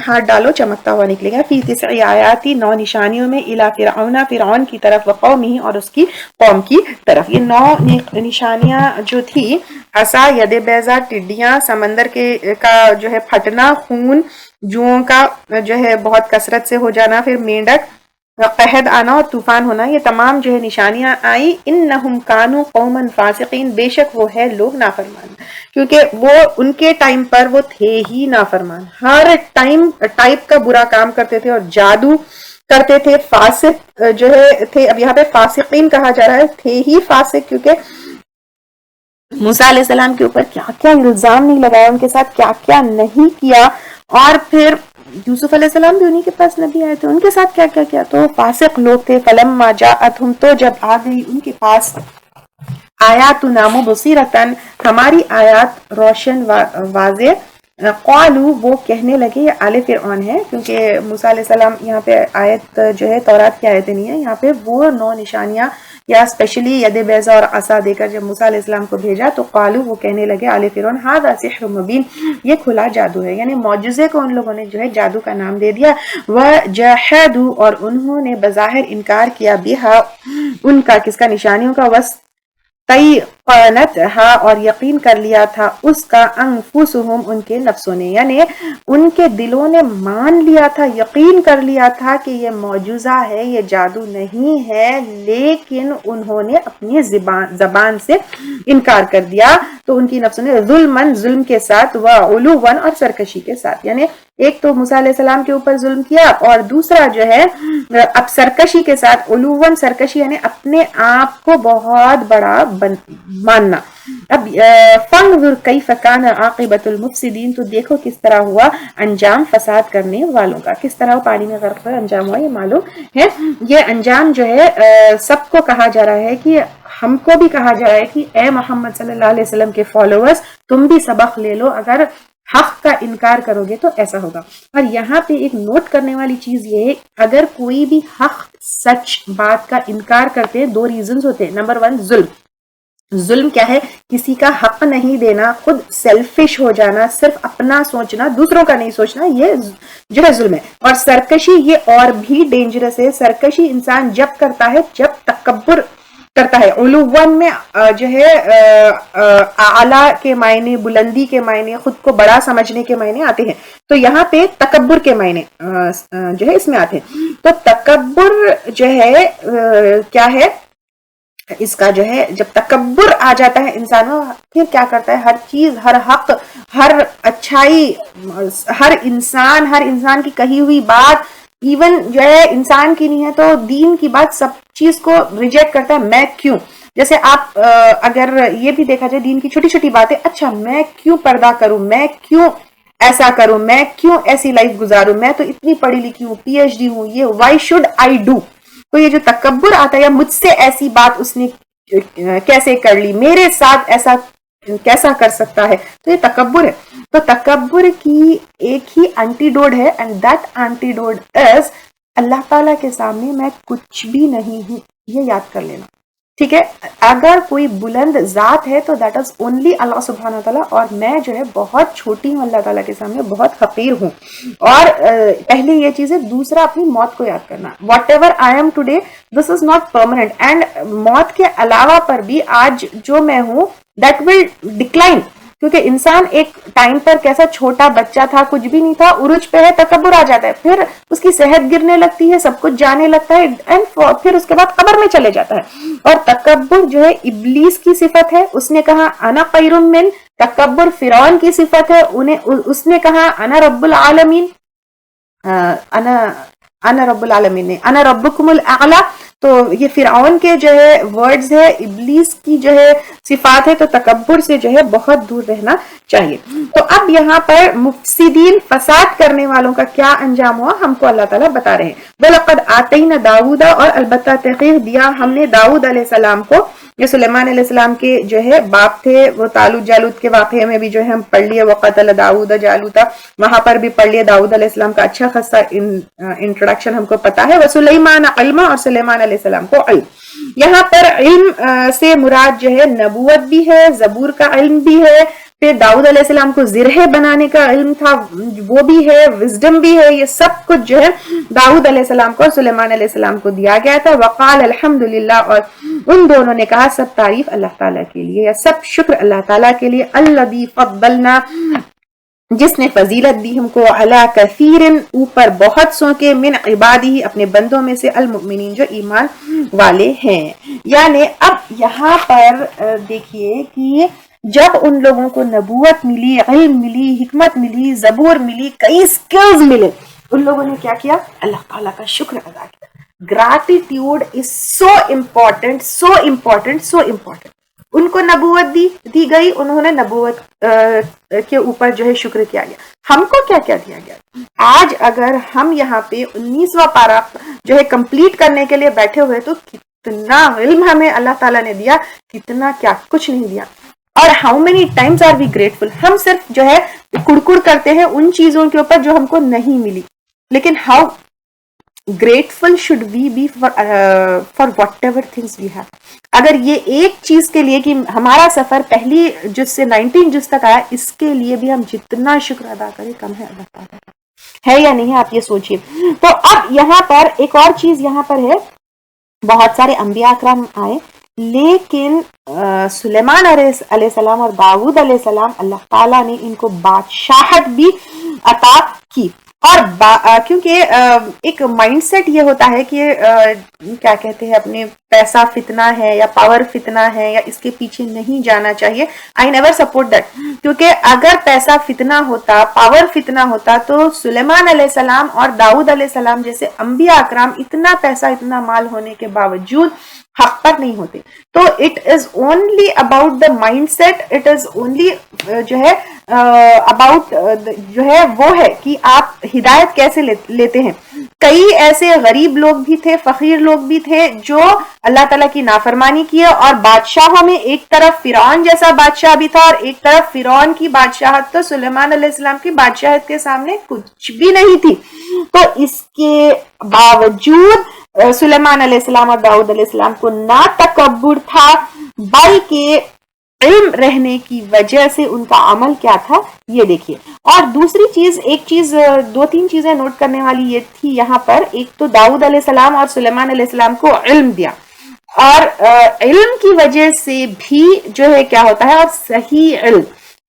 ہاتھ ڈالو چمکتا ہوا نکلے گا. فی 9 آیات, 9 نشانیوں میں, الی فرعون, فرعون کی طرف, وقومہ, اور اس کی قوم کی طرف. یہ 9 نشانیاں جو تھی, عصا, ید بیضاء, ٹڈیاں, سمندر کے کا جو ہے پھٹنا, خون, جوؤں کا جو ہے بہت کثرت سے ہو جانا, پھر مینڈک, قحط آنا اور طوفان ہونا, یہ تمام جو ہے نشانیاں آئیں. انہم کانوا قوما فاسقین, بے شک وہ ہے لوگ نافرمان, کیونکہ وہ ان کے ٹائم پر وہ تھے ہی نافرمان, ہر ٹائپ کا برا کام کرتے تھے اور جادو کرتے تھے. فاسق جو ہے تھے, اب یہاں پہ فاسقین کہا جا رہا ہے, تھے ہی فاسق, کیونکہ موسیٰ علیہ السلام کے اوپر کیا کیا الزام نہیں لگایا, ان کے ساتھ کیا کیا نہیں کیا. اور پھر یوسف علیہ السلام بھی انہی کے پاس نبی آئے تھے, ان کے ساتھ کیا کیا کیا, تو فاسق لوگ تھے. فلما جاءتہم, تو جب آ گئی ان کے پاس, آیاتنا مبصرۃ, ہماری آیات روشن واضح, قالوا, وہ کہنے لگے, یہ آل فرعون ہے, کیونکہ موسیٰ علیہ السلام یہاں پہ آیت جو ہے تورات کی آیتیں نہیں ہے, یہاں پہ وہ 9 نشانیاں یا اسپیشلی ید بیضاء اور عصا دے کر جب موسیٰ علیہ السلام کو بھیجا, تو قالوا, وہ کہنے لگے, آل فرعون, ھذا سحر مبین, یہ کھلا جادو ہے. یعنی معجزے کو ان لوگوں نے جو ہے جادو کا نام دے دیا. وجحدوا, اور انہوں نے بظاہر انکار کیا, بہا, ان کا, کس کا, نشانیوں کا, وَاسْتَيْقَنَتْهَا, اور یقین کر لیا تھا اس کا, انفسہم, ان کے نفسوں نے, یعنی ان کے دلوں نے مان لیا تھا, یقین کر لیا تھا کہ یہ معجزہ ہے, یہ جادو نہیں ہے, لیکن انہوں نے اپنی زبان سے انکار کر دیا. تو ان کی نفسوں نے ظلماً, ظلم کے ساتھ, وعلواً, اور سرکشی کے ساتھ. یعنی ایک تو موسیٰ علیہ السلام کے اوپر ظلم کیا, اور دوسرا جو ہے اب سرکشی کے ساتھ, علواً, سرکشی یعنی اپنے آپ کو بہت بڑا ماننا. اب فانظر کیف کان عاقبۃ المفسدین، تو دیکھو کس طرح ہوا انجام فساد کرنے والوں کا، کس طرح پانی میں غرق ہوئے انجام ہوا، یہ معلوم ہے۔ یہ انجام جو ہے سب کو کہا جا رہا ہے کہ ہم کو بھی کہا جا رہا ہے کہ اے محمد صلی اللہ علیہ وسلم کے فالوورز تم بھی سبق لے لو، اگر حق کا انکار کرو گے تو ایسا ہوگا۔ اور یہاں پہ ایک نوٹ کرنے والی چیز یہ ہے، اگر کوئی بھی حق سچ بات کا انکار کرتے ہیں دو ریزنز ہوتے ہیں۔ نمبر 1 ظلم کیا ہے؟ کسی کا حق نہیں دینا، خود سیلفش ہو جانا، صرف اپنا سوچنا، دوسروں کا نہیں سوچنا، یہ جو ہے ظلم ہے۔ اور سرکشی یہ اور بھی ڈینجرس ہے۔ سرکشی انسان جب کرتا ہے جب تکبر کرتا ہے، علوان میں جو ہے اعلیٰ کے معنی، بلندی کے معنی، خود کو بڑا سمجھنے کے معنی آتے ہیں، تو یہاں پہ تکبر کے معنی جو ہے اس میں آتے ہیں۔ تو تکبر جو ہے کیا ہے، اس کا جو ہے جب تکبر آ جاتا ہے انسان میں، پھر کیا کرتا ہے، ہر چیز، ہر حق، ہر اچھائی، ہر انسان کی کہی ہوئی بات، ایون جو ہے انسان کی نہیں ہے تو دین کی بات، سب چیز کو ریجیکٹ کرتا ہے۔ میں کیوں، جیسے آپ اگر یہ بھی دیکھا جائے دین کی چھوٹی چھوٹی باتیں، اچھا میں کیوں پردہ کروں، میں کیوں ایسا کروں، میں کیوں ایسی لائف گزاروں، میں تو اتنی پڑھی لکھی ہوں، پی ایچ ڈی ہوں، یہ وائی شوڈ آئی ڈو۔ تو یہ جو تکبر آتا ہے، یا مجھ سے ایسی بات اس نے کیسے کر لی، میرے ساتھ ایسا کیسا کر سکتا ہے، تو یہ تکبر ہے۔ تو تکبر کی ایک ہی اینٹیڈوٹ ہے، اینڈ دیٹ اینٹیڈوٹ از اللہ تعالیٰ کے سامنے میں کچھ بھی نہیں ہوں، یہ یاد کر لینا، ٹھیک ہے۔ اگر کوئی بلند ذات ہے تو دیٹ از اونلی اللہ سبحانہ تعالیٰ، اور میں جو ہے بہت چھوٹی ہوں اللہ تعالیٰ کے سامنے، بہت حقیر ہوں۔ اور پہلے یہ چیز ہے، دوسرا اپنی موت کو یاد کرنا، what ever I am today this is not permanent, and موت کے علاوہ پر بھی آج جو میں ہوں دیٹ ول ڈکلائن، کیونکہ انسان ایک ٹائم پر کیسا چھوٹا بچہ تھا، کچھ بھی نہیں تھا، عروج پہ ہے، تکبر آ جاتا ہے، پھر اس کی صحت گرنے لگتی ہے، سب کچھ جانے لگتا ہے، اینڈ پھر اس کے بعد قبر میں چلے جاتا ہے۔ اور تکبر جو ہے ابلیس کی صفت ہے، اس نے کہا انا خیر من، تکبر فرعون کی صفت ہے، اس نے کہا انا رب العالمین، انا رب العالمین، انا ربکم الاعلی، تو یہ فرعون کے جو ہے ورڈز ہے، ابلیس کی جو ہے صفات ہے، تو تکبر سے جو ہے بہت دور رہنا چاہیے۔ تو اب یہاں پر مفسدین، فساد کرنے والوں کا کیا انجام ہوا ہم کو اللہ تعالیٰ بتا رہے ہیں۔ وَلَقَدْ آتَيْنَا دَاوُودَ، اور البتہ تحقیق دیا ہم نے داؤد علیہ السلام کو، یہ سلیمان علیہ السلام کے جو ہے باپ تھے، وہ طالوت جالوت کے واقعے میں بھی جو ہے ہم پڑھ لیے، وَقَتَلَ دَاوُودَ جالوتا، وہاں پر بھی پڑھ لیے، داؤد علیہ السلام کا اچھا خاصا انٹروڈکشن ہم کو پتا ہے۔ وَسُلَيْمَانَ عِلْمًا، اور سلیمان علیہ السلام کو علم۔ یہاں پر علم سے مراد جو ہے نبوت بھی ہے، زبور کا علم بھی ہے، پھر داؤد علیہ السلام کو زرہ بنانے کا علم تھا، وہ بھی ہے، وزڈم بھی ہے، یہ سب کچھ جو ہے داؤد علیہ السلام کو اور سلیمان علیہ السلام کو دیا گیا تھا۔ وقال الحمدللہ، اور ان دونوں نے کہا سب تعریف اللہ تعالیٰ کے لیے، یا سب شکر اللہ تعالیٰ کے لیے، الذی فضلنا، جس نے فضیلت دی ہم کو، علی کثیر، اوپر بہت سو کے، من عبادہ، اپنے بندوں میں سے، المؤمنین، جو ایمان والے ہیں۔ یعنی اب یہاں پر دیکھیے کہ جب ان لوگوں کو نبوت ملی، علم ملی، حکمت ملی، زبور ملی، کئی سکلز ملے، ان لوگوں نے کیا کیا؟ اللہ تعالیٰ کا شکر ادا کیا۔ Gratitude is so important, so important, so important. ان کو نبوت دی گئی، انہوں نے نبوت کے اوپر جو ہے شکر کیا گیا۔ ہم کو کیا کیا دیا گیا؟ آج اگر ہم یہاں پہ 19واں پارہ جو ہے کمپلیٹ کرنے کے لیے بیٹھے ہوئے، تو کتنا علم ہمیں اللہ تعالیٰ نے دیا، کتنا کیا کچھ نہیں دیا۔ اور how many times are we grateful, ہم صرف جو ہے کڑکڑ کرتے ہیں ان چیزوں کے اوپر جو ہم کو نہیں ملی، لیکن how grateful should we be for whatever things we have۔ اگر یہ ایک چیز کے لیے کہ ہمارا سفر پہلی جز سے 19 جز تک آیا، اس کے لیے بھی ہم جتنا شکر ادا کریں کم ہے اللہ تعالیٰ کا، ہے یا نہیں ہے، آپ یہ سوچئے۔ تو اب یہاں پر ایک اور چیز یہاں پر ہے، بہت سارے انبیاء اکرام آئے، لیکن سلیمان علیہ السلام اور داؤد علیہ السلام، اللہ تعالیٰ نے ان کو بادشاہت بھی عطا کی۔ اور کیونکہ ایک مائنڈ سیٹ یہ ہوتا ہے کہ کیا کہتے ہیں، اپنے پیسہ فتنہ ہے یا پاور فتنہ ہے، یا اس کے پیچھے نہیں جانا چاہیے۔ آئی نیور سپورٹ دیٹ، کیونکہ اگر پیسہ فتنہ ہوتا، پاور فتنہ ہوتا، تو سلیمان علیہ السلام اور داؤد علیہ السلام جیسے انبیاء اکرام اتنا پیسہ، اتنا مال ہونے کے باوجود حق پر نہیں ہوتے. تو it is only about the mindset, it is only جو ہے اباؤٹ جو ہے وہ ہے کہ آپ ہدایت کیسے لیتے ہیں. کئی ایسے غریب لوگ بھی تھے, فقیر لوگ بھی تھے جو اللہ تعالیٰ کی نافرمانی کیے, اور بادشاہوں میں ایک طرف فرعون جیسا بادشاہ بھی تھا, اور ایک طرف فرعون کی بادشاہت تو سلیمان علیہ السلام کی بادشاہت کے سامنے کچھ بھی نہیں تھی. تو اس کے باوجود سلیمان علیہ السلام اور داؤد علیہ السلام کو نہ تکبر تھا, بلکہ علم رہنے کی وجہ سے ان کا عمل کیا تھا یہ دیکھیے. اور دوسری چیز, ایک چیز, دو تین چیزیں نوٹ کرنے والی یہ تھی یہاں پر. ایک تو داؤد علیہ السلام اور سلیمان علیہ السلام کو علم دیا, اور علم کی وجہ سے بھی جو ہے کیا ہوتا ہے, اور صحیح علم,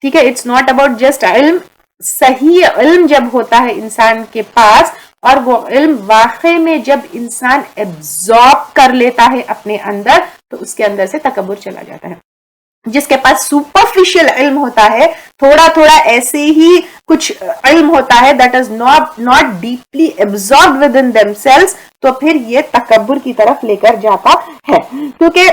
ٹھیک ہے, اٹس ناٹ اباؤٹ جسٹ علم, صحیح علم جب ہوتا ہے انسان کے پاس, اور وہ علم واقعی میں جب انسان ایبزارب کر لیتا ہے اپنے اندر, تو اس کے اندر سے تکبر چلا جاتا ہے. جس کے پاس سپرفیشل علم ہوتا ہے, تھوڑا تھوڑا ایسے ہی کچھ علم ہوتا ہے, that is not deeply absorbed within themselves, تو پھر یہ تکبر کی طرف لے کر جاتا ہے. کیونکہ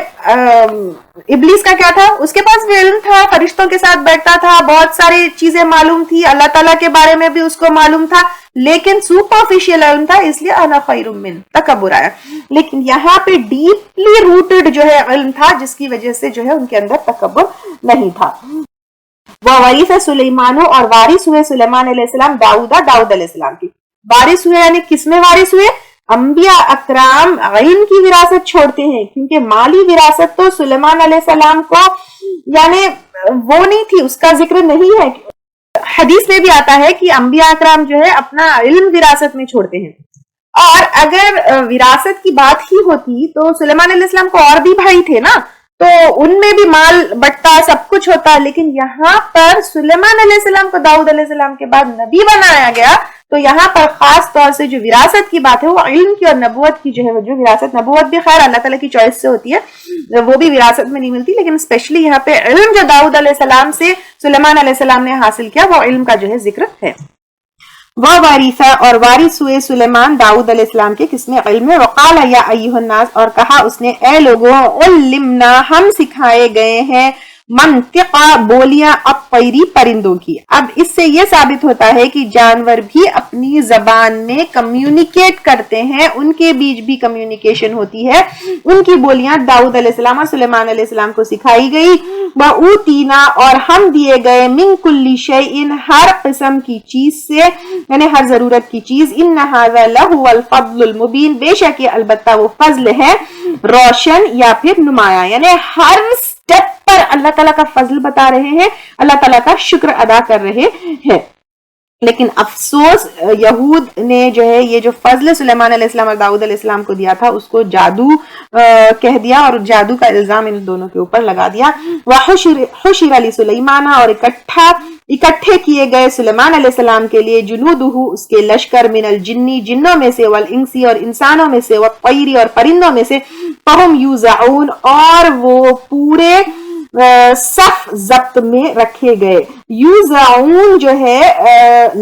ابلیس کا کیا تھا, اس کے پاس بھی علم تھا, فرشتوں کے ساتھ بیٹھتا تھا, بہت ساری چیزیں معلوم تھی, اللہ تعالیٰ کے بارے میں بھی اس کو معلوم تھا, لیکن سپرفیشل علم تھا, اس لیے انا خیر من, تکبر آیا. لیکن یہاں پہ ڈیپلی روٹڈ جو ہے علم تھا, جس کی وجہ سے جو ہے ان کے اندر تکبر نہیں تھا. وہ وارث سلیمان, اور وارث ہوئے سلیمان علیہ السلام داؤد علیہ السلام کی. وارث ہوئے یعنی کس میں وارث ہوئے, انبیاء اکرام علم کی وراثت چھوڑتے ہیں, کیونکہ مالی وراثت تو سلیمان علیہ السلام کو یعنی وہ نہیں تھی, اس کا ذکر نہیں ہے. حدیث میں بھی آتا ہے کہ انبیاء اکرام جو ہے اپنا علم وراثت میں چھوڑتے ہیں. اور اگر وراثت کی بات ہی ہوتی تو سلیمان علیہ السلام کو اور بھی بھائی تھے نا, تو ان میں بھی مال بٹتا, سب کچھ ہوتا, لیکن یہاں پر سلیمان علیہ السلام کو داؤد علیہ السلام کے بعد نبی بنایا گیا. تو یہاں پر خاص طور سے جو وراثت کی بات ہے وہ علم کی اور نبوت کی جو ہے, جو وراثت, نبوت بھی خیر اللہ تعالیٰ کی چوائس سے ہوتی ہے, وہ بھی وراثت میں نہیں ملتی, لیکن اسپیشلی یہاں پہ علم جو داؤد علیہ السلام سے سلیمان علیہ السلام نے حاصل کیا, وہ علم کا جو ہے ذکر ہے. وہ وارثہ, اور وارث ہوئے سلیمان داؤد علیہ السلام کے کس میں, علم میں. وقال یا ایھا الناس, اور کہا اس نے, اے لوگوں, علمنا, ہم سکھائے گئے ہیں, منطق, بولیاں, الطیری, پرندوں کی. اب اس سے یہ ثابت ہوتا ہے کہ جانور بھی اپنی زبان میں کمیونیکیٹ کرتے ہیں, ان کے بیچ بھی کمیونیکیشن ہوتی ہے. ان کی بولیاں داؤد علیہ السلام اور سلیمان علیہ السلام کو سکھائی گئی. وَأُوتِينَا, اور ہم دیے گئے, مِن كُلِّ شَيْءٍ, ہر قسم کی چیز سے, یعنی ہر ضرورت کی چیز. إِنَّ هَذَا لَهُوَ الْفَضْلُ الْمُبِينُ, بے شک یہ البتہ وہ فضل ہے روشن یا پھر نمایاں. یعنی ہر سٹیپ پر اللہ تعالیٰ کا فضل بتا رہے ہیں, اللہ تعالیٰ کا شکر ادا کر رہے ہیں. لیکن افسوس, یہود نے جو ہے یہ جو فضل سلیمان علیہ السلام اور داؤد علیہ السلام کو دیا تھا, اس کو جادو کہہ دیا, اور جادو کا الزام ان دونوں کے اوپر لگا دیا. وَحُشِرَ لِسُلَيْمَانَ, اور اکٹھے کیے گئے سلیمان علیہ السلام کے لیے, جنودہ, اس کے لشکر, من الجنی, جنوں میں سے, والانسی, اور انسانوں میں سے, والطیری, اور پرندوں میں سے, فہم یوزعون, اور وہ پورے صف ضبط میں رکھے گئے. یوزعون جو ہے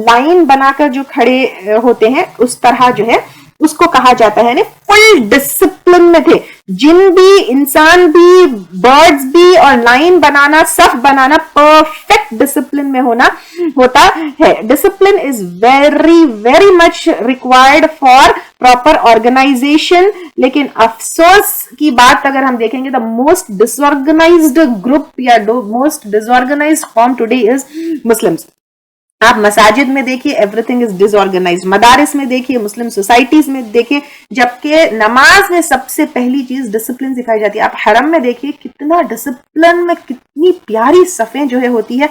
لائن بنا کر جو کھڑے ہوتے ہیں, اس طرح جو ہے اس کو کہا جاتا ہے. یعنی فل ڈسپلن میں تھے, جن بھی, انسان بھی, برڈز بھی, اور لائن بنانا, صف بنانا, پرفیکٹ ڈسپلن میں ہوتا ہے. Discipline is very very much required for proper organisation. لیکن افسوس کی بات اگر ہم دیکھیں گے, the most disorganised group یا موسٹ ڈس آرگنائزڈ قوم ٹوڈے از مسلمس. آپ مساجد میں دیکھیے, everything is disorganised. مدارس میں دیکھیے, مسلم سوسائٹیز میں دیکھیے, جبکہ نماز میں سب سے پہلی چیز ڈسپلن سکھائی جاتی ہے. آپ حرم میں دیکھیے کتنا ڈسپلن میں, کتنی پیاری صفیں جو ہے ہوتی ہے.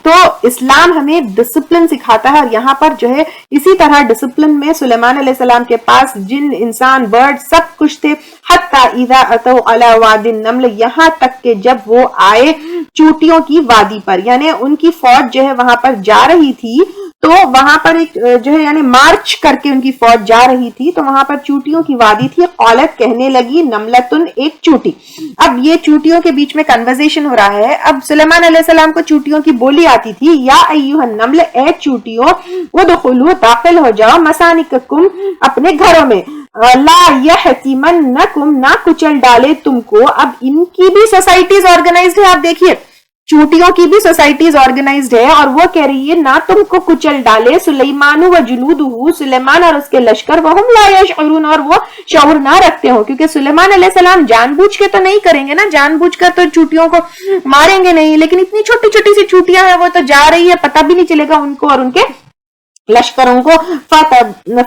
تو اسلام ہمیں ڈسپلن سکھاتا ہے, اور یہاں پر جو ہے اسی طرح ڈسپلن میں سلیمان علیہ السلام کے پاس جن, انسان, برڈ, سب کچھ تھے. حتی اذا اتوا علی وادی النمل, یہاں تک کہ جب وہ آئے چوٹیوں کی وادی پر, یعنی ان کی فوج جو ہے وہاں پر جا رہی تھی, تو وہاں پر ایک جو ہے یعنی مارچ کر کے ان کی فوج جا رہی تھی، تو وہاں پر چوٹیوں کی وادی تھی. قالت کہنے لگی نملتن ایک چوٹی. اب یہ چوٹیوں کے بیچ میں کنورزیشن ہو رہا ہے. اب سلیمان علیہ السلام کو چوٹیوں کی بولی آتی تھی. یا ایھا النمل اے چوٹیوں ودخلوا داخل ہو جاؤ مسانککم اپنے گھروں میں. لا یحطمنکم نہ کچل ڈالے تم کو. اب ان کی بھی سوسائٹیز آرگنائزڈ ہے. آپ دیکھیے چوٹیوں کی بھی سوسائٹیز آرگنائزڈ ہے اور وہ کہہ رہی ہے نہ تم کو کچل ڈالے. سلیمان و جنودہ سلیمان اور اس کے لشکر وہم لا یشعرون اور وہ شعور نہ رکھتے ہو. کیونکہ سلیمان علیہ السلام جان بوجھ کے تو نہیں کریں گے نا، جان بوجھ کر تو چوٹیوں کو ماریں گے نہیں، لیکن اتنی چھوٹی چھوٹی سی چوٹیاں ہیں وہ تو جا رہی ہے، پتہ بھی نہیں چلے گا ان کو اور ان کے لشکروں کو.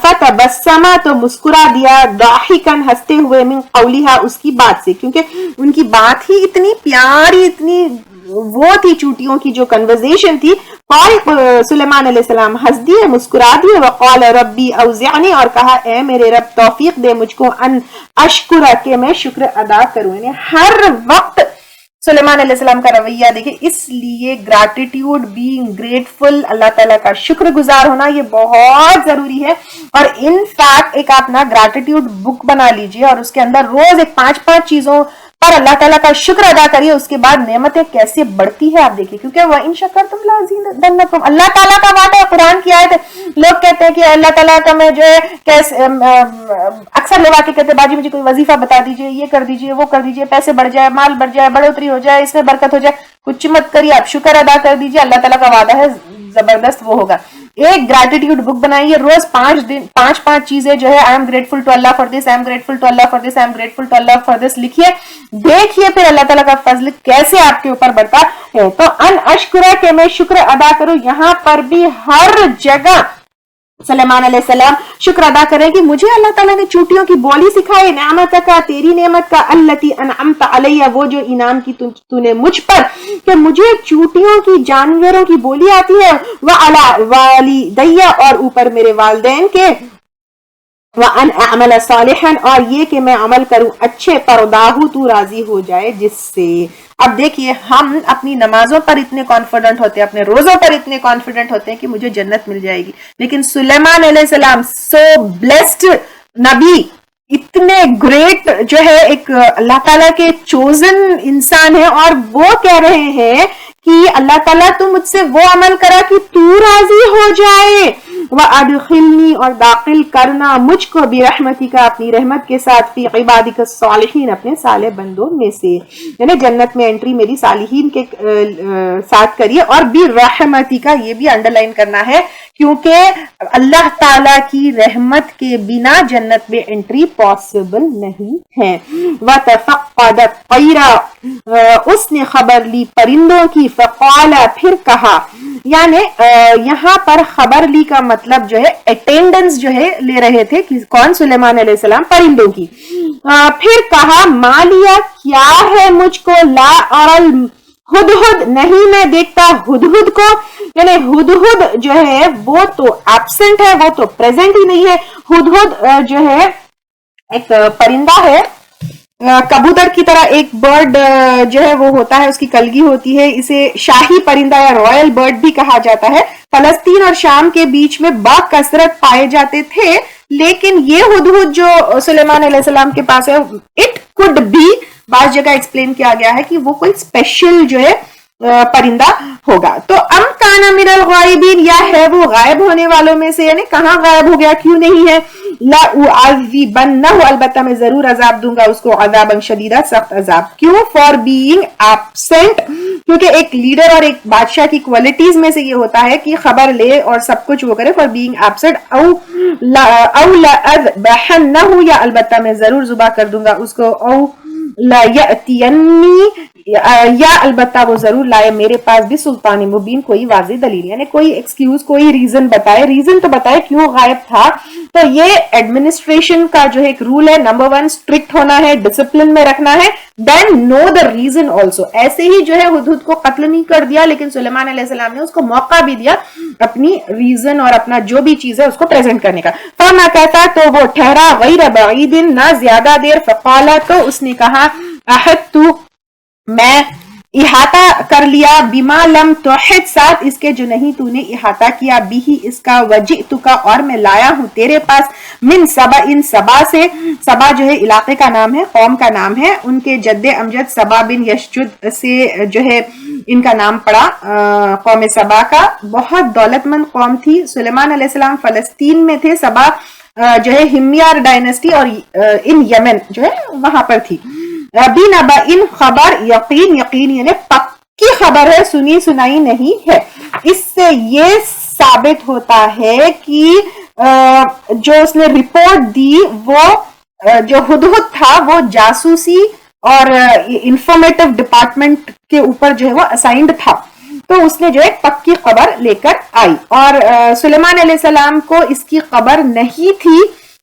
فتبسما تو مسکرا دیا، ضاحکن ہنستے ہوئے، من قولہا اس کی بات سے، کیونکہ ان کی بات ہی اتنی پیاری، اتنی وہ تھی چوٹیوں کی جو کنورزیشن تھی. قال سلیمان علیہ السلام ہنس دیے، مسکرا دیے. وقال ربی اوزعنی اور کہا اے میرے رب توفیق دے مجھ کو، ان اشکر کہ میں شکر ادا کروں. یعنی ہر وقت سلیمان علیہ السلام کا رویہ دیکھیں، اس لیے گریٹیٹیوڈ بینگ گریٹفل، اللہ تعالیٰ کا شکر گزار ہونا یہ بہت ضروری ہے. اور ان فیکٹ ایک آپ نا گریٹیٹیوڈ بک بنا لیجئے اور اس کے اندر روز ایک 5 چیزوں پر اللہ تعالیٰ کا شکر ادا کریے. اس کے بعد نعمتیں کیسے بڑھتی ہے آپ دیکھیے. کیونکہ وَإِن شَكَرْتُمْ لَأَزِيدَنَّكُمْ اللہ تعالیٰ کا وعدہ ہے. قرآن کی آیت ہے. لوگ کہتے ہیں کہ اللہ تعالیٰ کا میں جو ہے اکثر لوگ آ کے کہتے ہیں باجی مجھے کوئی وظیفہ بتا دیجئے، یہ کر دیجئے، وہ کر دیجئے، پیسے بڑھ جائے، مال بڑھ جائے، بڑھوتری ہو جائے، اس میں برکت ہو جائے. کچھ مت کریے، آپ شکر ادا کر دیجئے. اللہ تعالیٰ کا وعدہ ہے زبردست وہ ہوگا. ایک گریٹیٹیوڈ بک بنائیے، روز 5 چیزیں جو ہے I am grateful to Allah for this, I am grateful to Allah for this, I am grateful to Allah for this لکھیے. دیکھیے پھر اللہ تعالیٰ کا فضل کیسے آپ کے اوپر بڑھتا ہے. تو ان اشکرہ کہ میں شکر ادا کروں. یہاں پر بھی ہر جگہ سلیمان علیہ السلام شکر ادا کریں کہ مجھے اللہ تعالیٰ نے چوٹیوں کی بولی سکھائی. نعمت کا تیری نعمت کا، التی انعمت علیہ وہ جو انعام کی تو نے مجھ پر، کہ مجھے چوٹیوں کی جانوروں کی بولی آتی ہے. وعلی والدی اور اوپر میرے والدین کے، وَأَنْ أَعْمَلَ صَالِحًا اور یہ کہ میں عمل کروں اچھے، ترضاہ تو راضی ہو جائے جس سے. اب دیکھیے ہم اپنی نمازوں پر اتنے کانفیڈنٹ ہوتے ہیں، اپنے روزوں پر اتنے کانفیڈنٹ ہوتے ہیں کہ مجھے جنت مل جائے گی. لیکن سلیمان علیہ السلام سو بلیسڈ نبی، اتنے گریٹ جو ہے ایک اللہ تعالیٰ کے چوزن انسان ہے، اور وہ کہہ رہے ہیں کہ اللہ تعالیٰ تو مجھ سے وہ عمل کرا کہ تو راضی ہو جائے. وَأَدْخِلْنِي اور داخل کرنا مجھ کو بِرَحْمَتِكَ اپنی رحمت کے ساتھ، فِي عِبَادِكَ الصَّالِحِينَ اپنے صالح بندوں میں سے. یعنی جنت میں انٹری میری صالحین کے ساتھ کریے. اور بِرَحْمَتِكَ یہ بھی انڈر لائن کرنا ہے کیونکہ اللہ تعالیٰ کی رحمت کے بنا جنت میں انٹری پاسبل نہیں ہے. وَتَفَقَّدَ الطَّيْرَ اس نے خبر لی پرندوں کی، فقال پھر کہا. یعنی یہاں پر خبر لی کا مطلب جو ہے اٹینڈنس جو ہے لے رہے تھے کہ کون؟ سلیمان علیہ السلام پرندوں کی. پھر کہا مالیا کیا ہے مجھ کو، لا ارل ہدہد نہیں میں دیکھتا ہدہد کو. یعنی ہدہد جو ہے وہ تو ایبسنٹ ہے، وہ تو پریزنٹ ہی نہیں ہے. ہدہد جو ہے ایک پرندہ ہے، کبوتر کی طرح ایک برڈ جو ہے وہ ہوتا ہے، اس کی کلگی ہوتی ہے. اسے شاہی پرندہ یا رائل برڈ بھی کہا جاتا ہے. فلسطین اور شام کے بیچ میں بکثرت پائے جاتے تھے، لیکن یہ ہدہد جو سلیمان علیہ السلام کے پاس ہے، اٹ کوڈ بی، بعض جگہ ایکسپلین کیا گیا ہے کہ وہ کوئی اسپیشل جو ہے پرندہ ہوگا. تو ام کان من الغائبین یا ہے وہ غائب ہونے والوں میں سے. یعنی کہاں غائب ہو گیا، کیوں نہیں ہے. لا اعذبنہ البتہ میں ضرور عذاب دوں گا اس کو، عذابا شدیدہ سخت عذاب. کیوں؟ فار بینگ ایبسنٹ، کیونکہ ایک لیڈر اور ایک بادشاہ کی کوالٹیز میں سے یہ ہوتا ہے کہ خبر لے اور سب کچھ وہ کرے. فار بینگ ایبسنٹ او لأذبحنہ یا البتہ میں ضرور ذبح کر دوں گا اس کو. او لا یأتینی یا البتہ وہ ضرور لائے میرے پاس بھی سلطان مبین کوئی واضح دلیل. یعنی کوئی ایکسکیوز، کوئی ریزن بتائے، ریزن تو بتائے کیوں غائب تھا. تو یہ ایڈمنسٹریشن کا جو ہے ایک رول ہے. نمبر 1 اسٹرکٹ ہونا ہے، ڈسپلن میں رکھنا ہے. دین نو دا ریزن آلسو. ایسے ہی جو ہے ہدہد کو قتل نہیں کر دیا، لیکن سلیمان علیہ السلام نے اس کو موقع بھی دیا اپنی ریزن اور اپنا جو بھی چیز ہے اس کو پریزنٹ کرنے کا. فما کہتا تو وہ ٹھہرا غیر بعید نہ زیادہ دیر. فقالا تو اس نے کہا احدت میں احاطہ کر لیا، بما لم توحد ساتھ اس کے جو نہیں تو نے احاطہ کیا، بھی اس کا، وجئتک اور میں لایا ہوں تیرے پاس، من سبا ان سبا سے، سبا جو ہے علاقے کا نام ہے، قوم کا نام ہے، ان کے جد امجد سبا بن یشجد سے جو ہے ان کا نام پڑا، قوم سبا کا، بہت دولت مند قوم تھی۔ سلیمان علیہ السلام فلسطین میں تھے، سبا جو ہے ہمیار ڈائنسٹی اور ان یمن جو ہے وہاں پر تھی۔ ابھی نبا ان خبر، یقین، یقین یعنی پکی خبر ہے، سنی سنائی نہیں ہے۔ اس سے یہ ثابت ہوتا ہے کہ جو اس نے رپورٹ دی وہ جو ہدہد تھا وہ جاسوسی اور انفارمیٹو ڈپارٹمنٹ کے اوپر جو ہے وہ اسائنڈ تھا، تو اس نے جو ہے پکی خبر لے کر آئی، اور سلیمان علیہ السلام کو اس کی خبر نہیں تھی،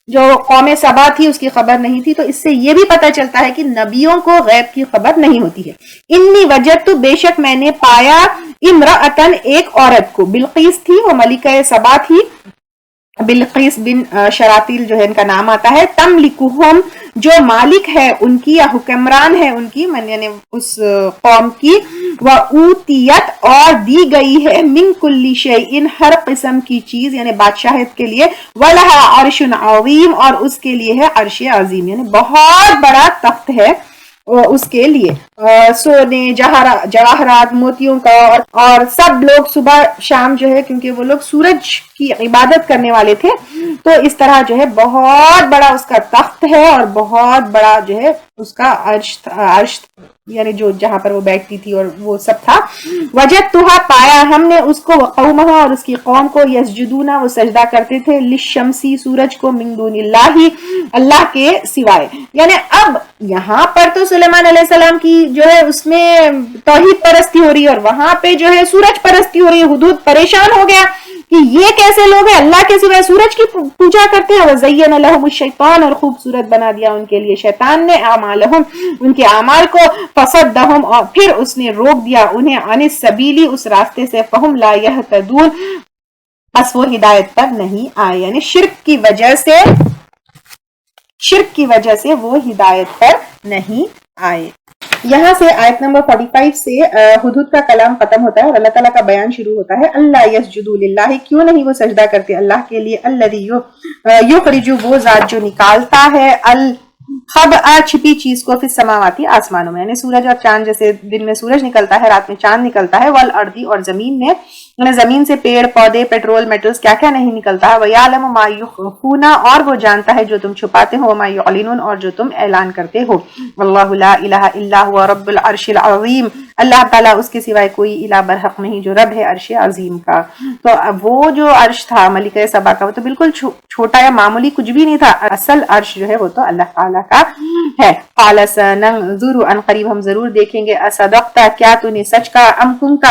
جو قوم سبا تھی اس کی خبر نہیں تھی، تو اس سے یہ بھی پتہ چلتا ہے کہ نبیوں کو غیب کی خبر نہیں ہوتی ہے۔ انی وجدت، بے شک میں نے پایا، امرأتن ایک عورت کو، بلقیس تھی، وہ ملکہ سبا تھی، بلقیس بن شراتیل جو ہے ان کا نام آتا ہے، تملکہم جو مالک ہے ان کی یا حکمران ہے ان کی، یعنی اس قوم کی، وَأُوتِیَتْ اور دی گئی ہے، من کل شیء ہر قسم کی چیز یعنی بادشاہت کے لیے، وَلَهَا عَرْشٌ عَظِیمٌ اور اس کے لیے ہے عرش عظیم، یعنی بہت بڑا تخت ہے اس کے لیے، سونے جواہرات موتیوں کا، اور سب لوگ صبح شام جو ہے کیونکہ وہ لوگ سورج کی عبادت کرنے والے تھے، تو اس طرح جو ہے بہت بڑا اس کا تخت ہے اور بہت بڑا جو ہے اس کا عرش یعنی جو جہاں پر وہ بیٹھتی تھی اور وہ سب تھا۔ وجدتھا پایا ہم نے اس کو، وقومہا اور اس کی قوم کو، یسجدون وہ سجدہ کرتے تھے، للشمسی سورج کو، من دون اللہ اللہ کے سوائے، یعنی اب یہاں پر تو سلیمان علیہ السلام کی جو ہے اس میں توحید پرستی ہو رہی ہے اور وہاں پہ جو ہے سورج پرستی ہو رہی ہے، حدود پریشان ہو گیا کہ یہ کیسے لوگ ہیں اللہ کے سوائے سورج کی پوجا کرتے ہیں، وَزَيَّنَ لَهُمُ الشَّيْطَانُ اور خوبصورت بنا دیا ان کے لیے شیطان نے، اعمالہم ان کے اعمال کو، فصدہم اور پھر اس نے روک دیا انہیں، عن السبیل اس راستے سے، فہم لا یہتدون بس وہ ہدایت پر نہیں آئے، یعنی شرک کی وجہ سے وہ ہدایت پر نہیں آئے۔ یہاں سے آیت نمبر 45 سے حدود کا کلام ختم ہوتا ہے اور اللہ تعالیٰ کا بیان شروع ہوتا ہے۔ اللہ یسجدوا للہ، کیوں نہیں وہ سجدہ کرتے اللہ کے لیے، الذی یخرج وہ ذات جو نکالتا ہے، الخبء چھپی چیز کو، فی السماوات آسمانوں میں، یعنی سورج اور چاند، جیسے دن میں سورج نکلتا ہے رات میں چاند نکلتا ہے، والارض اور زمین میں، یعنی زمین سے پیڑ پودے پیٹرول میٹلز کیا کیا نہیں نکلتا ہے، وَيَعْلَمُ مَا يُخْفُونَ اور وہ جانتا ہے جو تم چھپاتے ہو، وَمَا يُعْلِنُونَ اور جو تم اعلان کرتے ہو، وَاللَّهُ لَا إِلَهَ إِلَّا هُوَ رَبُّ الْعَرْشِ الْعَظِيمِ اللہ تعالیٰ اس کے سوائے کوئی الہ برحق نہیں جو رب ہے عرش عظیم کا۔ تو اب وہ جو عرش تھا ملکہ سبا کا وہ تو بالکل چھوٹا یا معمولی کچھ بھی نہیں تھا، اصل عرش جو ہے وہ تو اللہ تعالیٰ کا ہے۔ قَالَ سَنَنظُرُ ان قریب ہم ضرور دیکھیں گے، اصدقت کیا تو نے سچ کا، ام کنت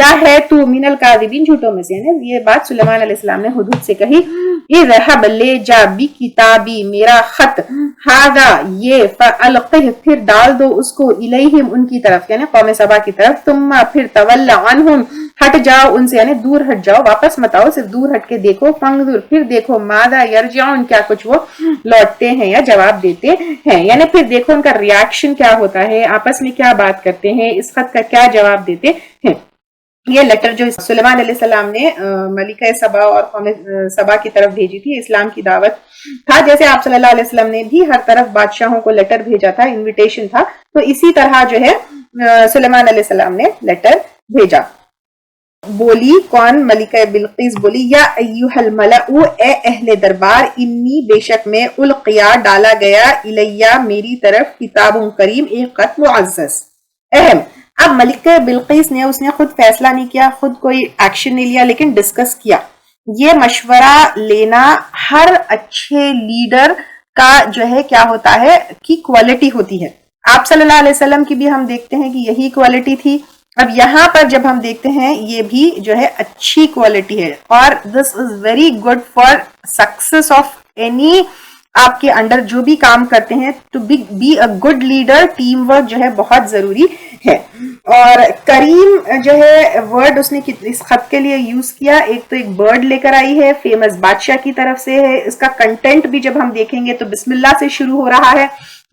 یا ہے تو من الکاذبین جھوٹوں میں سے، یعنی یہ بات سلیمان علیہ السلام نے حدود سے کہی، اذهب لے جا بکتابی میرا خط، ھذا یہ، فالقہ پھر ڈال دو اس کو، الیہم ان کی طرف یعنی قوم سبا کی طرف، ثم پھر تول عنہم ہٹ جاؤ ان سے یعنی دور ہٹ جاؤ، واپس مت آؤ، صرف دور ہٹ کے دیکھو، فانظر پھر دیکھو، ماذا یرجعون کیا کچھ وہ لوٹتے ہیں یا جواب دیتے ہیں، یعنی پھر دیکھو ان کا ریاکشن کیا ہوتا ہے، آپس میں کیا بات کرتے ہیں، اس خط کا کیا جواب دیتے ہیں۔ یہ لیٹر جو سلیمان علیہ السلام نے ملکہ سبا اور قوم سبا کی طرف بھیجی تھی، اسلام کی دعوت تھا، جیسے آپ صلی اللہ علیہ وسلم نے بھی ہر طرف بادشاہوں کو لیٹر بھیجا تھا، انویٹیشن تھا، تو اسی طرح جو ہے سلیمان علیہ السلام نے لیٹر بھیجا۔ بولی کون؟ ملکہ بلقیس بولی، یا ایھا الملأ اے اہل دربار، انی بے شک میں، القیا ڈالا گیا، الیہ میری طرف، کتاب کریم ایک خط معزز اہم۔ اب ملکہ بلقیس نے اس نے خود فیصلہ نہیں کیا، خود کوئی ایکشن نہیں لیا، لیکن ڈسکس کیا۔ یہ مشورہ لینا ہر اچھے لیڈر کا جو ہے کیا ہوتا ہے کی کوالٹی ہوتی ہے۔ آپ صلی اللہ علیہ وسلم کی بھی ہم دیکھتے ہیں کہ یہی کوالٹی تھی، اب یہاں پر جب ہم دیکھتے ہیں یہ بھی جو ہے اچھی کوالٹی ہے، اور this is very good for success of any, آپ کے انڈر جو بھی کام کرتے ہیں، to be a good leader, teamwork جو ہے بہت ضروری ہے۔ اور کریم جو ہے ورڈ اس نے اس خط کے لیے یوز کیا، ایک تو ایک برڈ لے کر آئی ہے، فیمس بادشاہ کی طرف سے ہے، اس کا کنٹینٹ بھی جب ہم دیکھیں گے تو بسم اللہ سے شروع ہو رہا ہے،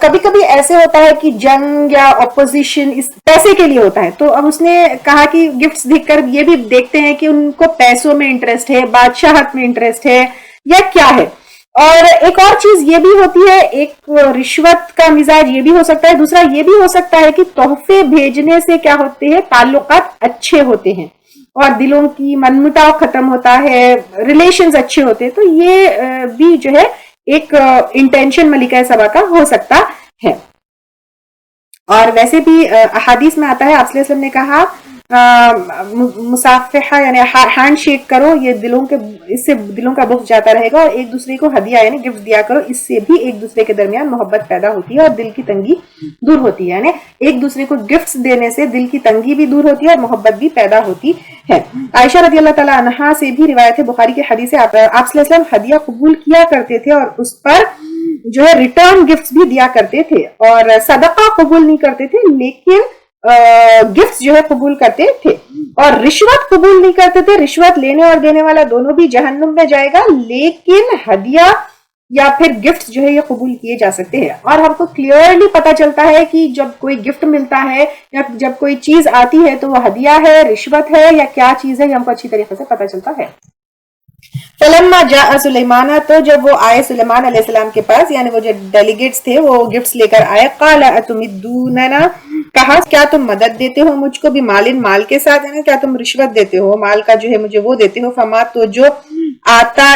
کبھی کبھی ایسے ہوتا ہے کہ جنگ یا اپوزیشن اس پیسے کے لیے ہوتا ہے، تو اب اس نے کہا کہ گفٹس دیکھ کر یہ بھی دیکھتے ہیں کہ ان کو پیسوں میں انٹرسٹ ہے، بادشاہت میں انٹرسٹ ہے یا کیا ہے۔ اور ایک اور چیز یہ بھی ہوتی ہے، ایک رشوت کا مزاج یہ بھی ہو سکتا ہے، دوسرا یہ بھی ہو سکتا ہے کہ تحفے بھیجنے سے کیا ہوتے ہیں، تعلقات اچھے ہوتے ہیں اور دلوں کی من مٹاؤ ختم ہوتا ہے، ریلیشنز اچھے ہوتے ہیں، تو یہ بھی جو ہے ایک انٹینشن ملکہ سبا کا ہو سکتا ہے۔ اور ویسے بھی احادیث میں آتا ہے، آپ صلی اللہ علیہ وسلم نے کہا مصافحہ یعنی ہینڈ شیک کرو، یہ اس سے دلوں کا بغض جاتا رہے گا، اور ایک دوسرے کو ہدیہ یعنی گفٹ دیا کرو، اس سے بھی ایک دوسرے کے درمیان محبت پیدا ہوتی ہے اور دل کی تنگی دور ہوتی ہے، یعنی ایک دوسرے کو گفٹس دینے سے دل کی تنگی بھی دور ہوتی ہے اور محبت بھی پیدا ہوتی ہے۔ عائشہ رضی اللہ تعالیٰ عنہا سے بھی روایت ہے، بخاری کی حدیث ہے، آپ صلی اللہ علیہ وسلم ہدیہ قبول کیا کرتے تھے اور اس پر جو ہے ریٹرن گفٹس بھی دیا کرتے تھے، اور صدقہ قبول نہیں کرتے تھے لیکن گفٹس جو ہے قبول کرتے تھے، اور رشوت قبول نہیں کرتے تھے۔ رشوت لینے اور دینے والا دونوں بھی جہنم میں جائے گا، لیکن ہدیہ یا پھر گفٹ جو ہے یہ قبول کیے جا سکتے ہیں۔ اور ہم کو کلیئرلی پتا چلتا ہے کہ جب کوئی گفٹ ملتا ہے یا جب کوئی چیز آتی ہے تو وہ ہدیہ ہے، رشوت ہے یا کیا چیز ہے، یہ ہم کو اچھی طریقے سے پتا چلتا ہے۔ فلما جاء سلیمان، تو جب وہ آئے سلیمان علیہ السلام کے پاس، یعنی وہ جو ڈیلیگیٹس تھے وہ گفٹس لے کر آئے، قال اتمدوننا، کہا کیا تم مدد دیتے ہو مجھ کو بھی مال کے ساتھ، یعنی کیا تم رشوت دیتے ہو، مال کا جو ہے مجھے وہ دیتے ہو، فما، تو جو آتا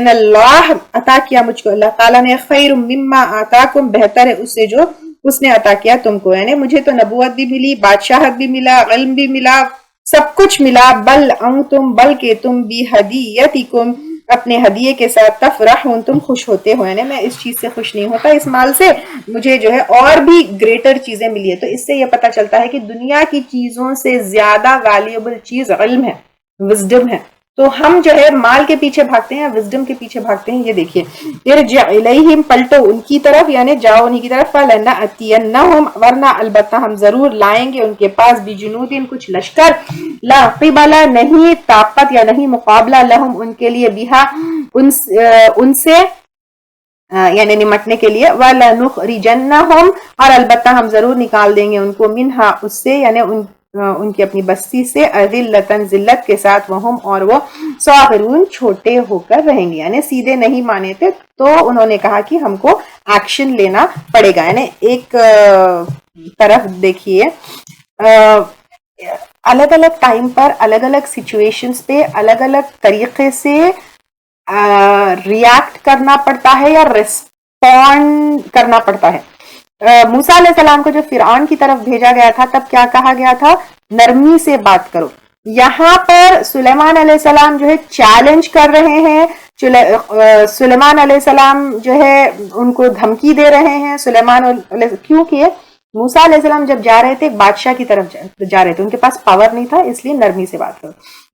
اللہ، عطا کیا مجھ کو اللہ تعالیٰ نے، خیر مما آتاکم، بہتر ہے اس سے جو اس نے عطا کیا تم کو، یعنی مجھے تو نبوت بھی ملی، بادشاہت بھی ملا، علم بھی ملا، سب کچھ ملا، بل انتم، بلکہ تم بھی ہدیتکم، اپنے ہدیے کے ساتھ، تفرحون، تم خوش ہوتے ہو، یعنی میں اس چیز سے خوش نہیں ہوتا، اس مال سے مجھے جو ہے اور بھی گریٹر چیزیں ملی ہے۔ تو اس سے یہ پتا چلتا ہے کہ دنیا کی چیزوں سے زیادہ ویلیوبل چیز علم ہے، وزڈم ہے۔ تو ہم جو ہے مال کے پیچھے بھاگتے ہیں، وزڈم کے پیچھے بھاگتے ہیں۔ یہ دیکھیے، ارجع الیہم، پلٹو ان کی طرف، یعنی جاؤ انہی کی طرف، فلنأتینہم، ورنہ البتہ ہم ضرور لائیں گے ان کے پاس، بجنود، کچھ لشکر، لا قبل، نہیں طاقت یا نہیں مقابلہ، لہم ان کے لیے، بہا ان سے یعنی نمٹنے کے لیے، وَلَنُخْرِجَنَّهُمْ، اور البتہ ہم ضرور نکال دیں گے ان کو، منہا، اس سے، یعنی ان کی اپنی بستی سے، اذلۃ، ذلت کے ساتھ، وہم، اور وہ صاغرون، چھوٹے ہو کر رہیں گے، یعنی سیدھے نہیں مانے تھے تو انہوں نے کہا کہ ہم کو ایکشن لینا پڑے گا۔ یعنی ایک طرف دیکھیے، الگ الگ ٹائم پر، الگ الگ سچویشنز پہ الگ الگ طریقے سے ریاکٹ کرنا پڑتا ہے یا ریسپونڈ کرنا پڑتا ہے۔ موسیٰ علیہ السلام کو جو فرعون کی طرف بھیجا گیا تھا تب کیا کہا گیا تھا؟ نرمی سے بات کرو۔ یہاں پر سلیمان علیہ السلام جو ہے چیلنج کر رہے ہیں، سلیمان علیہ السلام جو ہے ان کو دھمکی دے رہے ہیں۔ سلیمان کیوں کیے؟ موسیٰ علیہ السلام جب جا رہے تھے بادشاہ کی طرف جا رہے تھے، ان کے پاس پاور نہیں تھا، اس لیے نرمی سے بات کرو۔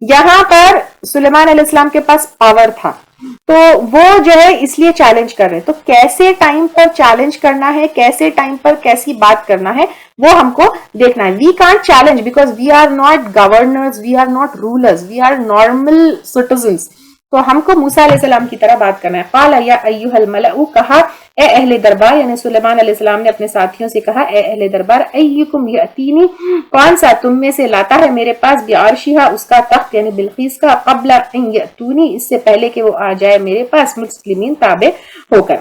یہاں پر سلیمان علیہ السلام کے پاس پاور تھا تو وہ جو ہے اس لیے چیلنج کر رہے، تو کیسے ٹائم پر چیلنج کرنا ہے، کیسے ٹائم پر کیسی بات کرنا ہے وہ ہم کو دیکھنا ہے۔ We can't challenge because we are not governors, we are not rulers, we are normal citizens, تو ہم کو موسیٰ علیہ السلام کی طرح بات کرنا ہے۔ قال یا ایھا الملأ، کہا اے اہل دربار، یعنی سلیمان علیہ السلام نے اپنے ساتھیوں سے کہا اے اہل دربار، ایکم یاتینی، کون سا تم میں سے لاتا ہے میرے پاس، بعرشھا، اس کا تخت یعنی بلقیس کا، قبل ان یاتونی، اس سے پہلے کہ وہ آ جائے میرے پاس، مسلمین، تابع ہو کر،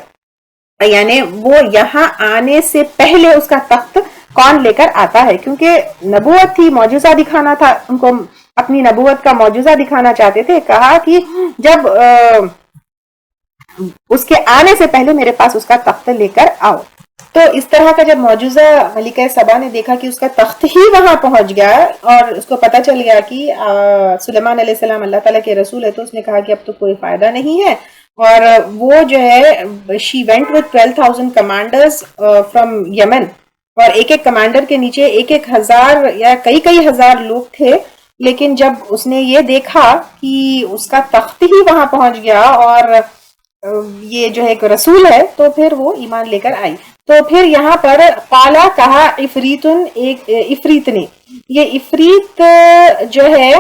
یعنی وہ یہاں آنے سے پہلے اس کا تخت کون لے کر آتا ہے، کیونکہ نبوت تھی، معجزہ دکھانا تھا ان کو، اپنی نبوت کا معجزہ دکھانا چاہتے تھے۔ کہا کہ جب اس کے آنے سے پہلے میرے پاس اس کا تخت لے کر آؤ۔ تو اس طرح کا جب معجزہ ملکہ سبا نے دیکھا کہ اس کا تخت ہی وہاں پہنچ گیا اور اس کو پتا چل گیا کہ سلیمان علیہ السلام اللہ تعالیٰ کے رسول ہے، تو اس نے کہا کہ اب تو کوئی فائدہ نہیں ہے، اور وہ جو ہے she went with 12,000 commanders from یمن، اور ایک ایک کمانڈر کے نیچے ایک ایک ہزار یا کئی ہزار لوگ تھے، لیکن جب اس نے یہ دیکھا کہ اس کا تخت ہی وہاں پہنچ گیا اور یہ جو ہے ایک رسول ہے، تو پھر وہ ایمان لے کر آئی۔ تو پھر یہاں پر قالا، کہا، عفریتن، ایک عفریت نے، یہ عفریت جو ہے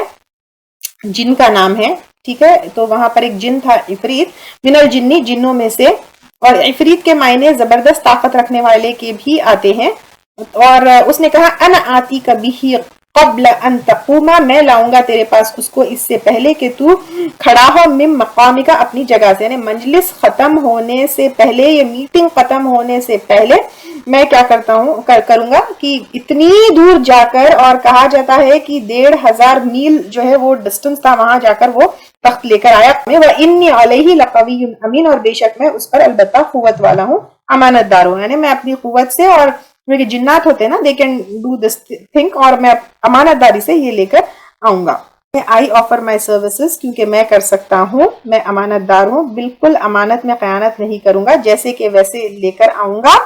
جن کا نام ہے، ٹھیک ہے، تو وہاں پر ایک جن تھا عفریت، من الجنی، جنوں میں سے، اور عفریت کے معنی زبردست طاقت رکھنے والے کے بھی آتے ہیں. اور اس نے کہا انا آتی کبھی قبل ان تقوما، میں لاؤں گا تیرے پاس اس کو اس سے پہلے کہ تو کھڑا ہو، من مقامک، اپنی جگہ سے، یعنی مجلس ختم ہونے سے پہلے، یہ میٹنگ ختم ہونے سے پہلے میں کیا کروں گا کہ اتنی دور جا کر، اور کہا جاتا ہے کہ 1500 میل جو ہے وہ ڈسٹنس تھا، وہاں جا کر وہ تخت لے کر آیا. وَإِنِّي عَلَيْهِ لَقَوِيٌّ أَمِينٌ، اور بے شک میں اس پر البتہ قوت والا ہوں، امانت دار ہوں. یعنی میں اپنی قوت سے، اور میرے جنات ہوتے ہیں نا، they can do this thing، اور میں امانت داری سے یہ لے کر آؤں گا. I offer my services، کیونکہ میں کر سکتا ہوں، میں امانت دار ہوں، بالکل امانت میں خیانت نہیں کروں گا، جیسے کہ ویسے لے کر آؤں گا.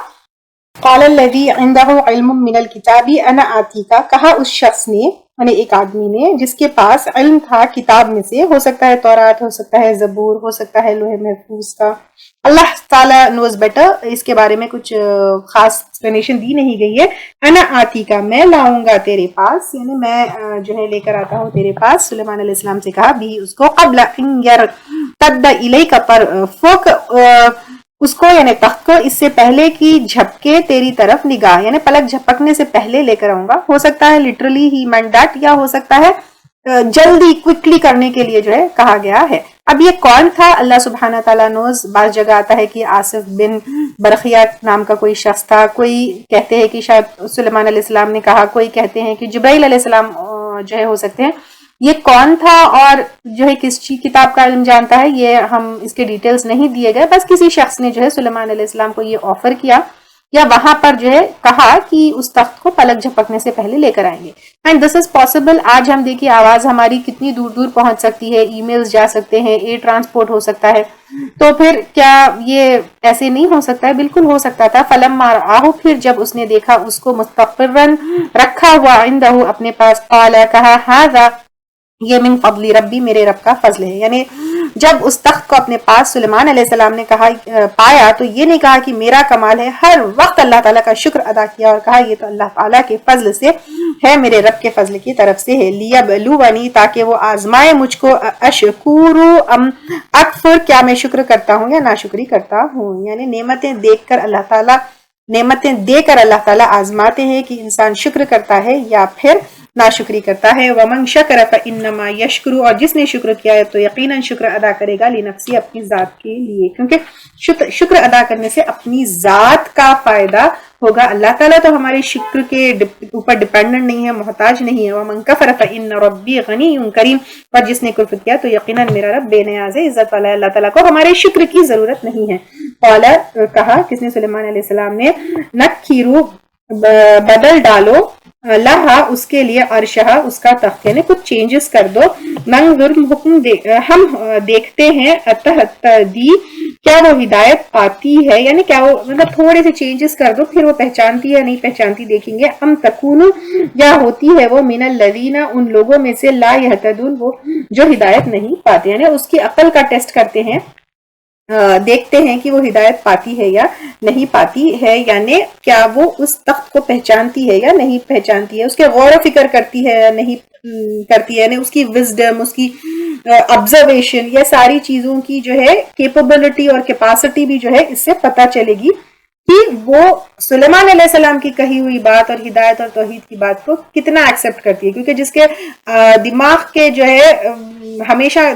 قال الذي عنده علم من الكتاب انا آتیکا، کہا اس شخص نے، یعنی ایک آدمی نے جس کے پاس علم تھا کتاب میں سے، ہو سکتا ہے تورات، ہو سکتا ہے زبور، ہو سکتا ہے لوح محفوظ کا، اللہ تعالیٰ نوز بیٹر، اس کے بارے میں کچھ خاص ایکسپلینیشن دی نہیں گئی ہے. انا آتی کا، میں لاؤں گا تیرے پاس، یعنی میں جو ہے لے کر آتا ہوں تیرے پاس. سلیمان علیہ السلام سے کہا بھی اس کو، قبل ان یرتد الیک، پر فوق اس کو، یعنی تخت کو، اس سے پہلے کی جھپکے تیری طرف نگاہ، یعنی پلک جھپکنے سے پہلے لے کر آؤں گا. ہو سکتا ہے لٹرلی ہی مینٹ دیٹ، یا ہو سکتا ہے جلدی کوئکلی کرنے کے لیے جو ہے کہا گیا ہے. اب یہ کون تھا اللہ سبحانہ تعالیٰ نوز. بعض جگہ آتا ہے کہ آصف بن برخیہ نام کا کوئی شخص تھا، کوئی کہتے ہیں کہ شاید سلیمان علیہ السلام نے کہا، کوئی کہتے ہیں کہ جبرائیل علیہ السلام جو ہے ہو سکتے ہیں. یہ کون تھا اور جو ہے کس کتاب کا علم جانتا ہے، یہ ہم اس کے ڈیٹیلز نہیں دیے گئے. بس کسی شخص نے جو ہے سلیمان علیہ السلام کو یہ آفر کیا، یا وہاں پر جو ہے کہا کہ اس تخت کو پلک جھپکنے سے پہلے لے کر آئیں گے. And this is possible. آج ہم دیکھیے آواز ہماری کتنی دور دور پہنچ سکتی ہے، ای میلز جا سکتے ہیں، ایئر ٹرانسپورٹ ہو سکتا ہے. تو پھر کیا یہ ایسے نہیں ہو سکتا ہے؟ بالکل ہو سکتا تھا. فلما رآہ، پھر جب اس نے دیکھا اس کو، مستقرن، رکھا ہوا، عندہ، اپنے پاس، قال، کہا، ھذا، یہ من فضل ربی، میرے رب کا فضل ہے. یعنی جب اس تخت کو اپنے پاس سلیمان علیہ السلام نے کہا پایا، تو یہ نہیں کہا کہ میرا کمال ہے، ہر وقت اللہ تعالیٰ کا شکر ادا کیا اور کہا یہ تو اللہ تعالیٰ کے فضل سے ہے، میرے رب کے فضل کی طرف سے ہے. لیبلونی، تاکہ وہ آزمائے مجھ کو، اشکور ام اکفر، کیا میں شکر کرتا ہوں یا ناشکری کرتا ہوں. یعنی نعمتیں دیکھ کر اللہ تعالیٰ، نعمتیں دے کر اللہ تعالیٰ آزماتے ہیں کہ انسان شکر کرتا ہے یا پھر ناشکری کرتا ہے. ومن شکر فانما یشکر، اور جس نے شکر کیا ہے تو یقیناً شکر ادا کرے گا، لنفسی، اپنی ذات کے لیے، کیونکہ شکر ادا کرنے سے اپنی ذات کا فائدہ ہوگا. اللہ تعالیٰ تو ہمارے شکر کے اوپر ڈیپینڈنٹ نہیں ہے، محتاج نہیں ہے. ومن کفر فان ربی غنی کریم، اور جس نے کفر کیا تو یقیناً میرا رب بے نیاز ہے، عزت والا ہے. اللہ تعالیٰ کو ہمارے شکر کی ضرورت نہیں ہے. قال، کہا کس نے؟ سلیمان علیہ السلام نے، نکھیرو، بدل ڈالو، لہا، اس کے لیے، عرشہ، اس کا تخت، یعنی کچھ چینجز کر دو. ننظر، ہم دیکھتے ہیں، اتہتدی، کیا وہ ہدایت پاتی ہے، یعنی کیا وہ، مطلب تھوڑے سے چینجز کر دو پھر وہ پہچانتی ہے یا نہیں پہچانتی، دیکھیں گے. ام تکون، یا ہوتی ہے وہ، من الذین، ان لوگوں میں سے، لا یہتدون، وہ جو ہدایت نہیں پاتے. یعنی اس کی عقل کا ٹیسٹ کرتے ہیں، دیکھتے ہیں کہ وہ ہدایت پاتی ہے یا نہیں پاتی ہے، یعنی کیا وہ اس تخت کو پہچانتی ہے یا نہیں پہچانتی ہے، اس کے غور و فکر کرتی ہے یا نہیں کرتی ہے، یعنی اس کی وزڈم، اس کی آبزرویشن، یہ ساری چیزوں کی جو ہے کیپیبلٹی اور کیپاسٹی بھی جو ہے اس سے پتہ چلے گی کہ وہ سلیمان علیہ السلام کی کہی ہوئی بات اور ہدایت اور توحید کی بات کو کتنا ایکسپٹ کرتی ہے. کیونکہ جس کے دماغ کے جو ہے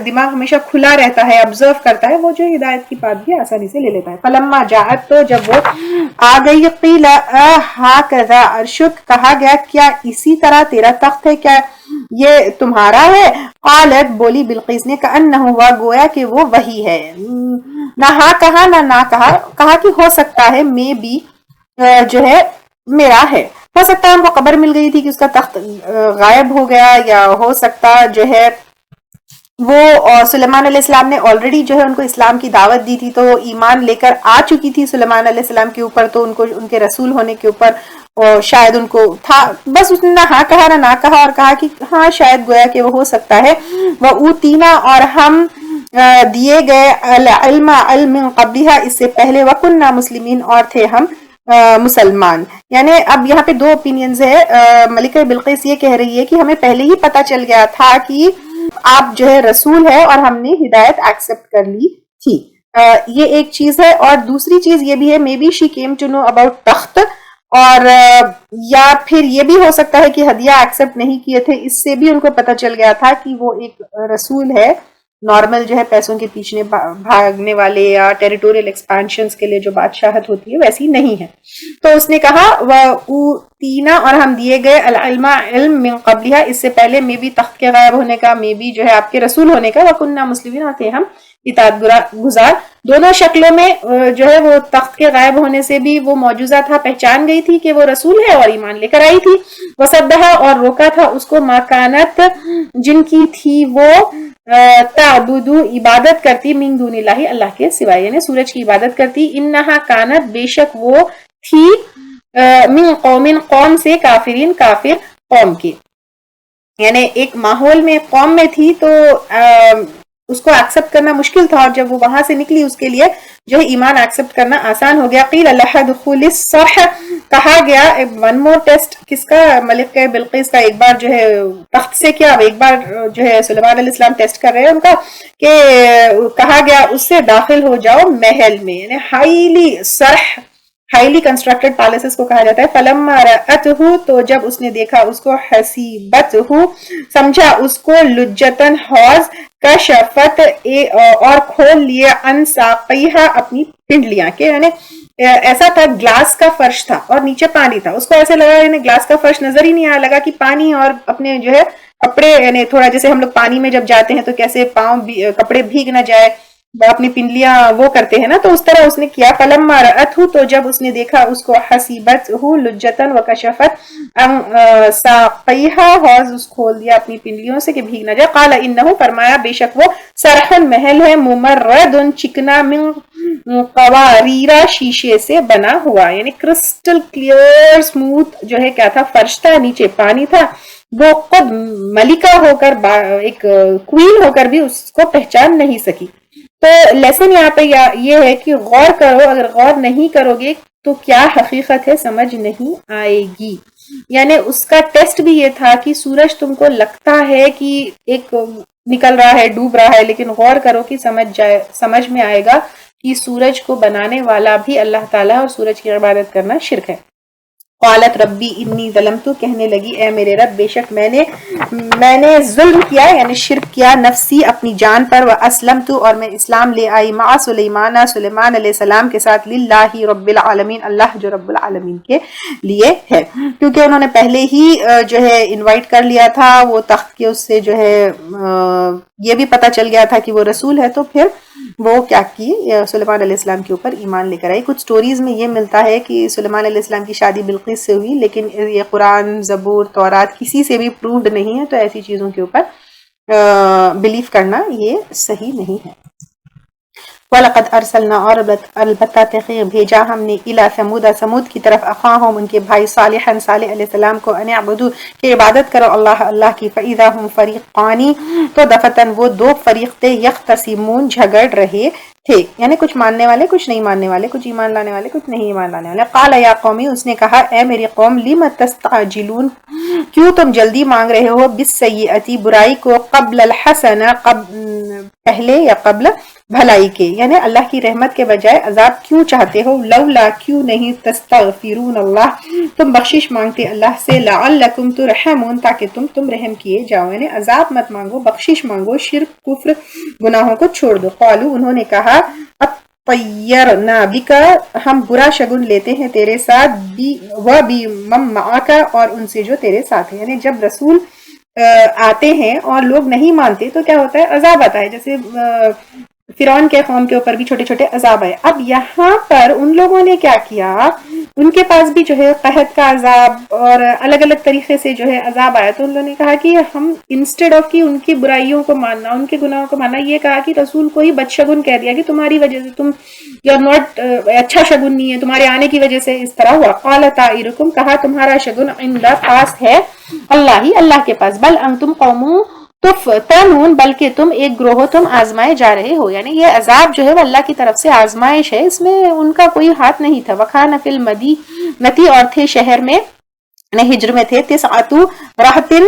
دماغ ہمیشہ کھلا رہتا ہے، آبزرو کرتا ہے، وہ جو ہدایت کی بات بھی آسانی سے لے لیتا ہے. فلما جاءت، تو جب وہ آ گئی، قیل ھذا عرشک، کہا گیا کیا اسی طرح تیرا تخت ہے، کیا یہ تمہارا ہے. قالت، بولی بلقیس نے، کأنہ ہوا، گویا کہ وہ وہی ہے. نہ ہاں کہا نہ کہا کہ ہو سکتا ہے میں بھی جو ہے میرا ہے. ہو سکتا ہے ان کو خبر مل گئی تھی کہ اس کا تخت غائب ہو گیا، یا ہو سکتا جو ہے وہ سلیمان علیہ السلام نے آلریڈی جو ہے ان کو اسلام کی دعوت دی تھی، تو وہ ایمان لے کر آ چکی تھی سلیمان علیہ السلام کے اوپر، تو ان کو ان کے رسول ہونے کے اوپر شاید ان کو تھا. بس اس نے نہ ہاں کہا نہ کہا، اور کہا کہ ہاں شاید گویا کہ وہ ہو سکتا ہے. وَأُوتِينَا، اور ہم دیے گئے، علم قبلها، اس سے پہلے، وَكُنَّا مُسْلِمِينَ، اور تھے ہم مسلمان. یعنی اب یہاں پہ دو اوپینینز ہے. ملکہ بلقیس یہ کہہ رہی ہے کہ ہمیں پہلے ہی پتا چل گیا تھا کہ آپ جو ہے رسول ہے، اور ہم نے ہدایت ایکسپٹ کر لی تھی. یہ ایک چیز ہے. اور دوسری چیز یہ بھی ہے maybe she came to know about تخت, اور یا پھر یہ بھی ہو سکتا ہے کہ ہدیہ ایکسپٹ نہیں کیے تھے, اس سے بھی ان کو پتہ چل گیا تھا کہ وہ ایک رسول ہے. نارمل جو ہے پیسوں کے پیچھے بھاگنے والے یا ٹیریٹوریل ایکسپانشنز کے لیے جو بادشاہت ہوتی ہے ویسی نہیں ہے. تو اس نے کہا وَأُوتِينَا, اور ہم دیے گئے العلم علم من قبلها, اس سے پہلے میں بھی تخت کے غائب ہونے کا, میں بھی جو ہے آپ کے رسول ہونے کا, وَكُنَّا مُسْلِمِينَ, اور تھے ہم اطاعت گزار. دونوں شکلوں میں جو ہے وہ تخت کے غائب ہونے سے بھی وہ معجزہ تھا, پہچان گئی تھی کہ وہ رسول ہے اور ایمان لے کر آئی تھی. وَصَدَّهَا, اور روکا تھا اس کو, مَا كَانَتْ, جن کی تھی وہ تعبد, عبادت کرتی, من دون اللہ, اللہ کے سوائے, یعنی سورج کی عبادت کرتی. انہا کانت, بے شک وہ تھی, من قوم, قوم سے, کافرین, کافر قوم کی, یعنی ایک ماحول میں قوم میں تھی تو اس کو ایکسپٹ کرنا مشکل تھا, اور جب وہ وہاں سے نکلی اس کے لیے جو ہے ایمان ایکسپٹ کرنا آسان ہو گیا. قیل لها ادخلی الصرح, کہا گیا ون مور ٹیسٹ, کس کا, ملک کا, بلقیس کا, ایک بار جو ہے تخت سے کیا, ایک بار جو ہے سلیمان علیہ السلام ٹیسٹ کر رہے ہیں ان کا, کہ کہا گیا اس سے داخل ہو جاؤ محل میں, یعنی ہائیلی صرح, ہائیلی کنسٹرکٹڈ پیلسز کو کہا جاتا ہے. فلما رأته, تو جب اس نے دیکھا اس کو, حسیبته, سمجھا اس کو, لجتن, حوض, کشفت, اور کھول لیے, ان ساقیہا, اپنی پنڈلیاں کے, یعنی ایسا تھا گلاس کا فرش تھا اور نیچے پانی تھا. اس کو ایسے لگا, یعنی گلاس کا فرش نظر ہی نہیں آیا, لگا کہ پانی, اور اپنے جو ہے کپڑے, یعنی تھوڑا جیسے ہم لوگ پانی میں جب جاتے ہیں تو کیسے پاؤں کپڑے بھیگ نہ جائے, اپنی پنڈلیاں وہ کرتے ہیں نا, تو اس طرح اس نے کیا. فلما رأته, تو جب اس نے دیکھا اس کو, حسیبته لجتن وکشفت ان ساقیہا, حوض اس کھول دیا اپنی پنڈلیوں سے کہ بھیگ نہ جائے. قال انه, فرمایا بے شک وہ, صرح, محل ہے, ممرد, چکنا, من قواریرا, شیشے سے بنا ہوا, یعنی کرسٹل کلیئر اسموتھ جو ہے کیا تھا, فرش تھا, نیچے پانی تھا. وہ خود ملکہ ہو کر, ایک کوئین ہو کر بھی اس کو پہچان نہیں سکی. تو لیسن یہاں پہ یہ ہے کہ غور کرو, اگر غور نہیں کرو گے تو کیا حقیقت ہے سمجھ نہیں آئے گی. یعنی اس کا ٹیسٹ بھی یہ تھا کہ سورج تم کو لگتا ہے کہ ایک نکل رہا ہے, ڈوب رہا ہے, لیکن غور کرو کہ سمجھ میں آئے گا کہ سورج کو بنانے والا بھی اللہ تعالیٰ, اور سورج کی عبادت کرنا شرک ہے. قالت ربی انی ظلمت, کہنے لگی اے میرے رب, بے شک میں نے ظلم کیا, یعنی شرک کیا, نفسی, اپنی جان پر, واسلمت, اور میں اسلام لے آئی, مع سلیمان, سلیمان علیہ السلام کے ساتھ, للہ رب العالمین, اللہ جو رب العالمین کے لیے ہے, کیونکہ انہوں نے پہلے ہی جو ہے انوائٹ کر لیا تھا وہ تخت کے, اس سے جو ہے یہ بھی پتہ چل گیا تھا کہ وہ رسول ہے, تو پھر وہ کیا کی, سلیمان علیہ السلام کے اوپر ایمان لے کر آئی. کچھ سٹوریز میں یہ ملتا ہے کہ سلیمان علیہ السلام کی شادی بلقیس سے ہوئی, لیکن یہ قرآن, زبور, تورات کسی سے بھی پروفڈ نہیں ہے, تو ایسی چیزوں کے اوپر بلیف کرنا یہ صحیح نہیں ہے. وَلَقَدْ أَرْسَلْنَا, اور البتہ تحقیق بھیجا ہم نے, إِلَى ثَمُودَ, سمود کی طرف, أَخَاهُمْ, ان کے بھائی, صالحًا, صالح علیہ السلام کو, أَنِ اعْبُدُوا, کہ عبادت کرو اللہ کی. فَإِذَا هُمْ فَرِيقَانِ, تو دفتن وہ دو فریق تھے, يَخْتَصِمُونَ, جھگڑ رہے تھے, یعنی کچھ ماننے والے, کچھ نہیں ماننے والے, کچھ ایمان لانے والے, کچھ نہیں ایمان لانے والے. قَالَ يَا قَوْمِ, اس نے کہا اے میری قوم, لِمَ تَسْتَعْجِلُونَ, کیوں تم جلدی مانگ رہے ہو, بِالسَّيِّئَةِ, برائی کو, قبل الحسنہ, پہلے یا قبل بھلائی کے, یعنی اللہ کی رحمت کے بجائے عذاب کیوں چاہتے ہو. لولا, کیوں نہیں, تستغفرون اللہ, تم بخشش مانگتے اللہ سے, لعلکم ترحمون, تاکہ تم رحم کیے جاؤ, یعنی عذاب مت مانگو, بخشش مانگو, شرک, کفر, گناہوں کو چھوڑ دو. قالوا, انہوں نے کہا, اطیرنا بک, ہم برا شگن لیتے ہیں تیرے ساتھ, وبمن معک, اور ان سے جو تیرے ساتھ ہیں. یعنی جب رسول آتے ہیں اور لوگ نہیں مانتے تو کیا ہوتا ہے, عذاب آتا ہے. جیسے فرعون کے قوم کے اوپر بھی چھوٹے چھوٹے عذاب آئے. اب یہاں پر ان لوگوں نے کیا کیا, ان کے پاس بھی جو ہے قحط کا عذاب اور الگ الگ طریقے سے جو ہے عذاب آیا, تو ان لوگوں نے کہا کہ ہم انسٹیڈ آف کی ان کی برائیوں کو ماننا, ان کے گناہوں کو ماننا, یہ کہا کہ رسول کو ہی بدشگن کہہ دیا کہ تمہاری وجہ سے, تم یو آر ناٹ, اچھا شگن نہیں ہے, تمہارے آنے کی وجہ سے اس طرح ہوا. قال طائرکم, کہا تمہارا شگن عند, پاس ہے, اللہ کے پاس. بل انتم قوم تفتنون, بلکہ تم ایک گروہ, تم آزمائے جا رہے ہو. یعنی یہ عذاب جو ہے وہ اللہ کی طرف سے آزمائش ہے, اس میں ان کا کوئی ہاتھ نہیں تھا. وَكَانَ فِي الْمَدِينَةِ, اور تھے شہر میں, ہجر میں تھے, 9 رہتن,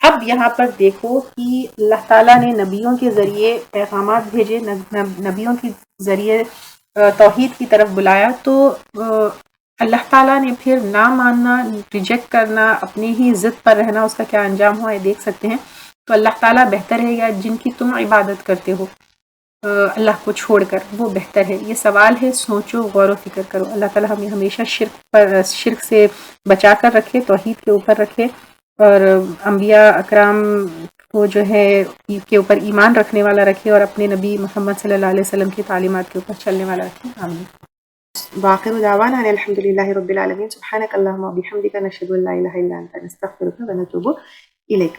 اب یہاں پر دیکھو کہ اللہ تعالیٰ نے نبیوں کے ذریعے پیغامات بھیجے، نبیوں کے ذریعے توحید کی طرف بلایا، تو اللہ تعالیٰ نے پھر نہ ماننا، ریجیکٹ کرنا، اپنی ہی ضد پر رہنا، اس کا کیا انجام ہوا ہے دیکھ سکتے ہیں۔ تو اللہ تعالیٰ بہتر ہے یا جن کی تم عبادت کرتے ہو اللہ کو چھوڑ کر، وہ بہتر ہے؟ یہ سوال ہے، سوچو، غور و فکر کرو۔ اللہ تعالیٰ ہمیں ہمیشہ شرک سے بچا کر رکھے، توحید کے اوپر رکھے، اور انبیاء اکرام کو جو ہے کے اوپر ایمان رکھنے والا رکھے، اور اپنے نبی محمد صلی اللہ علیہ وسلم کی تعلیمات کے اوپر چلنے والا رکھے۔ آمین۔ باخر دعوانا ان الحمد للہ رب العالمین، سبحانک اللہم و بحمدک، نشہد ان لا الہ الا انت، نستغفرک و نتوب الیک۔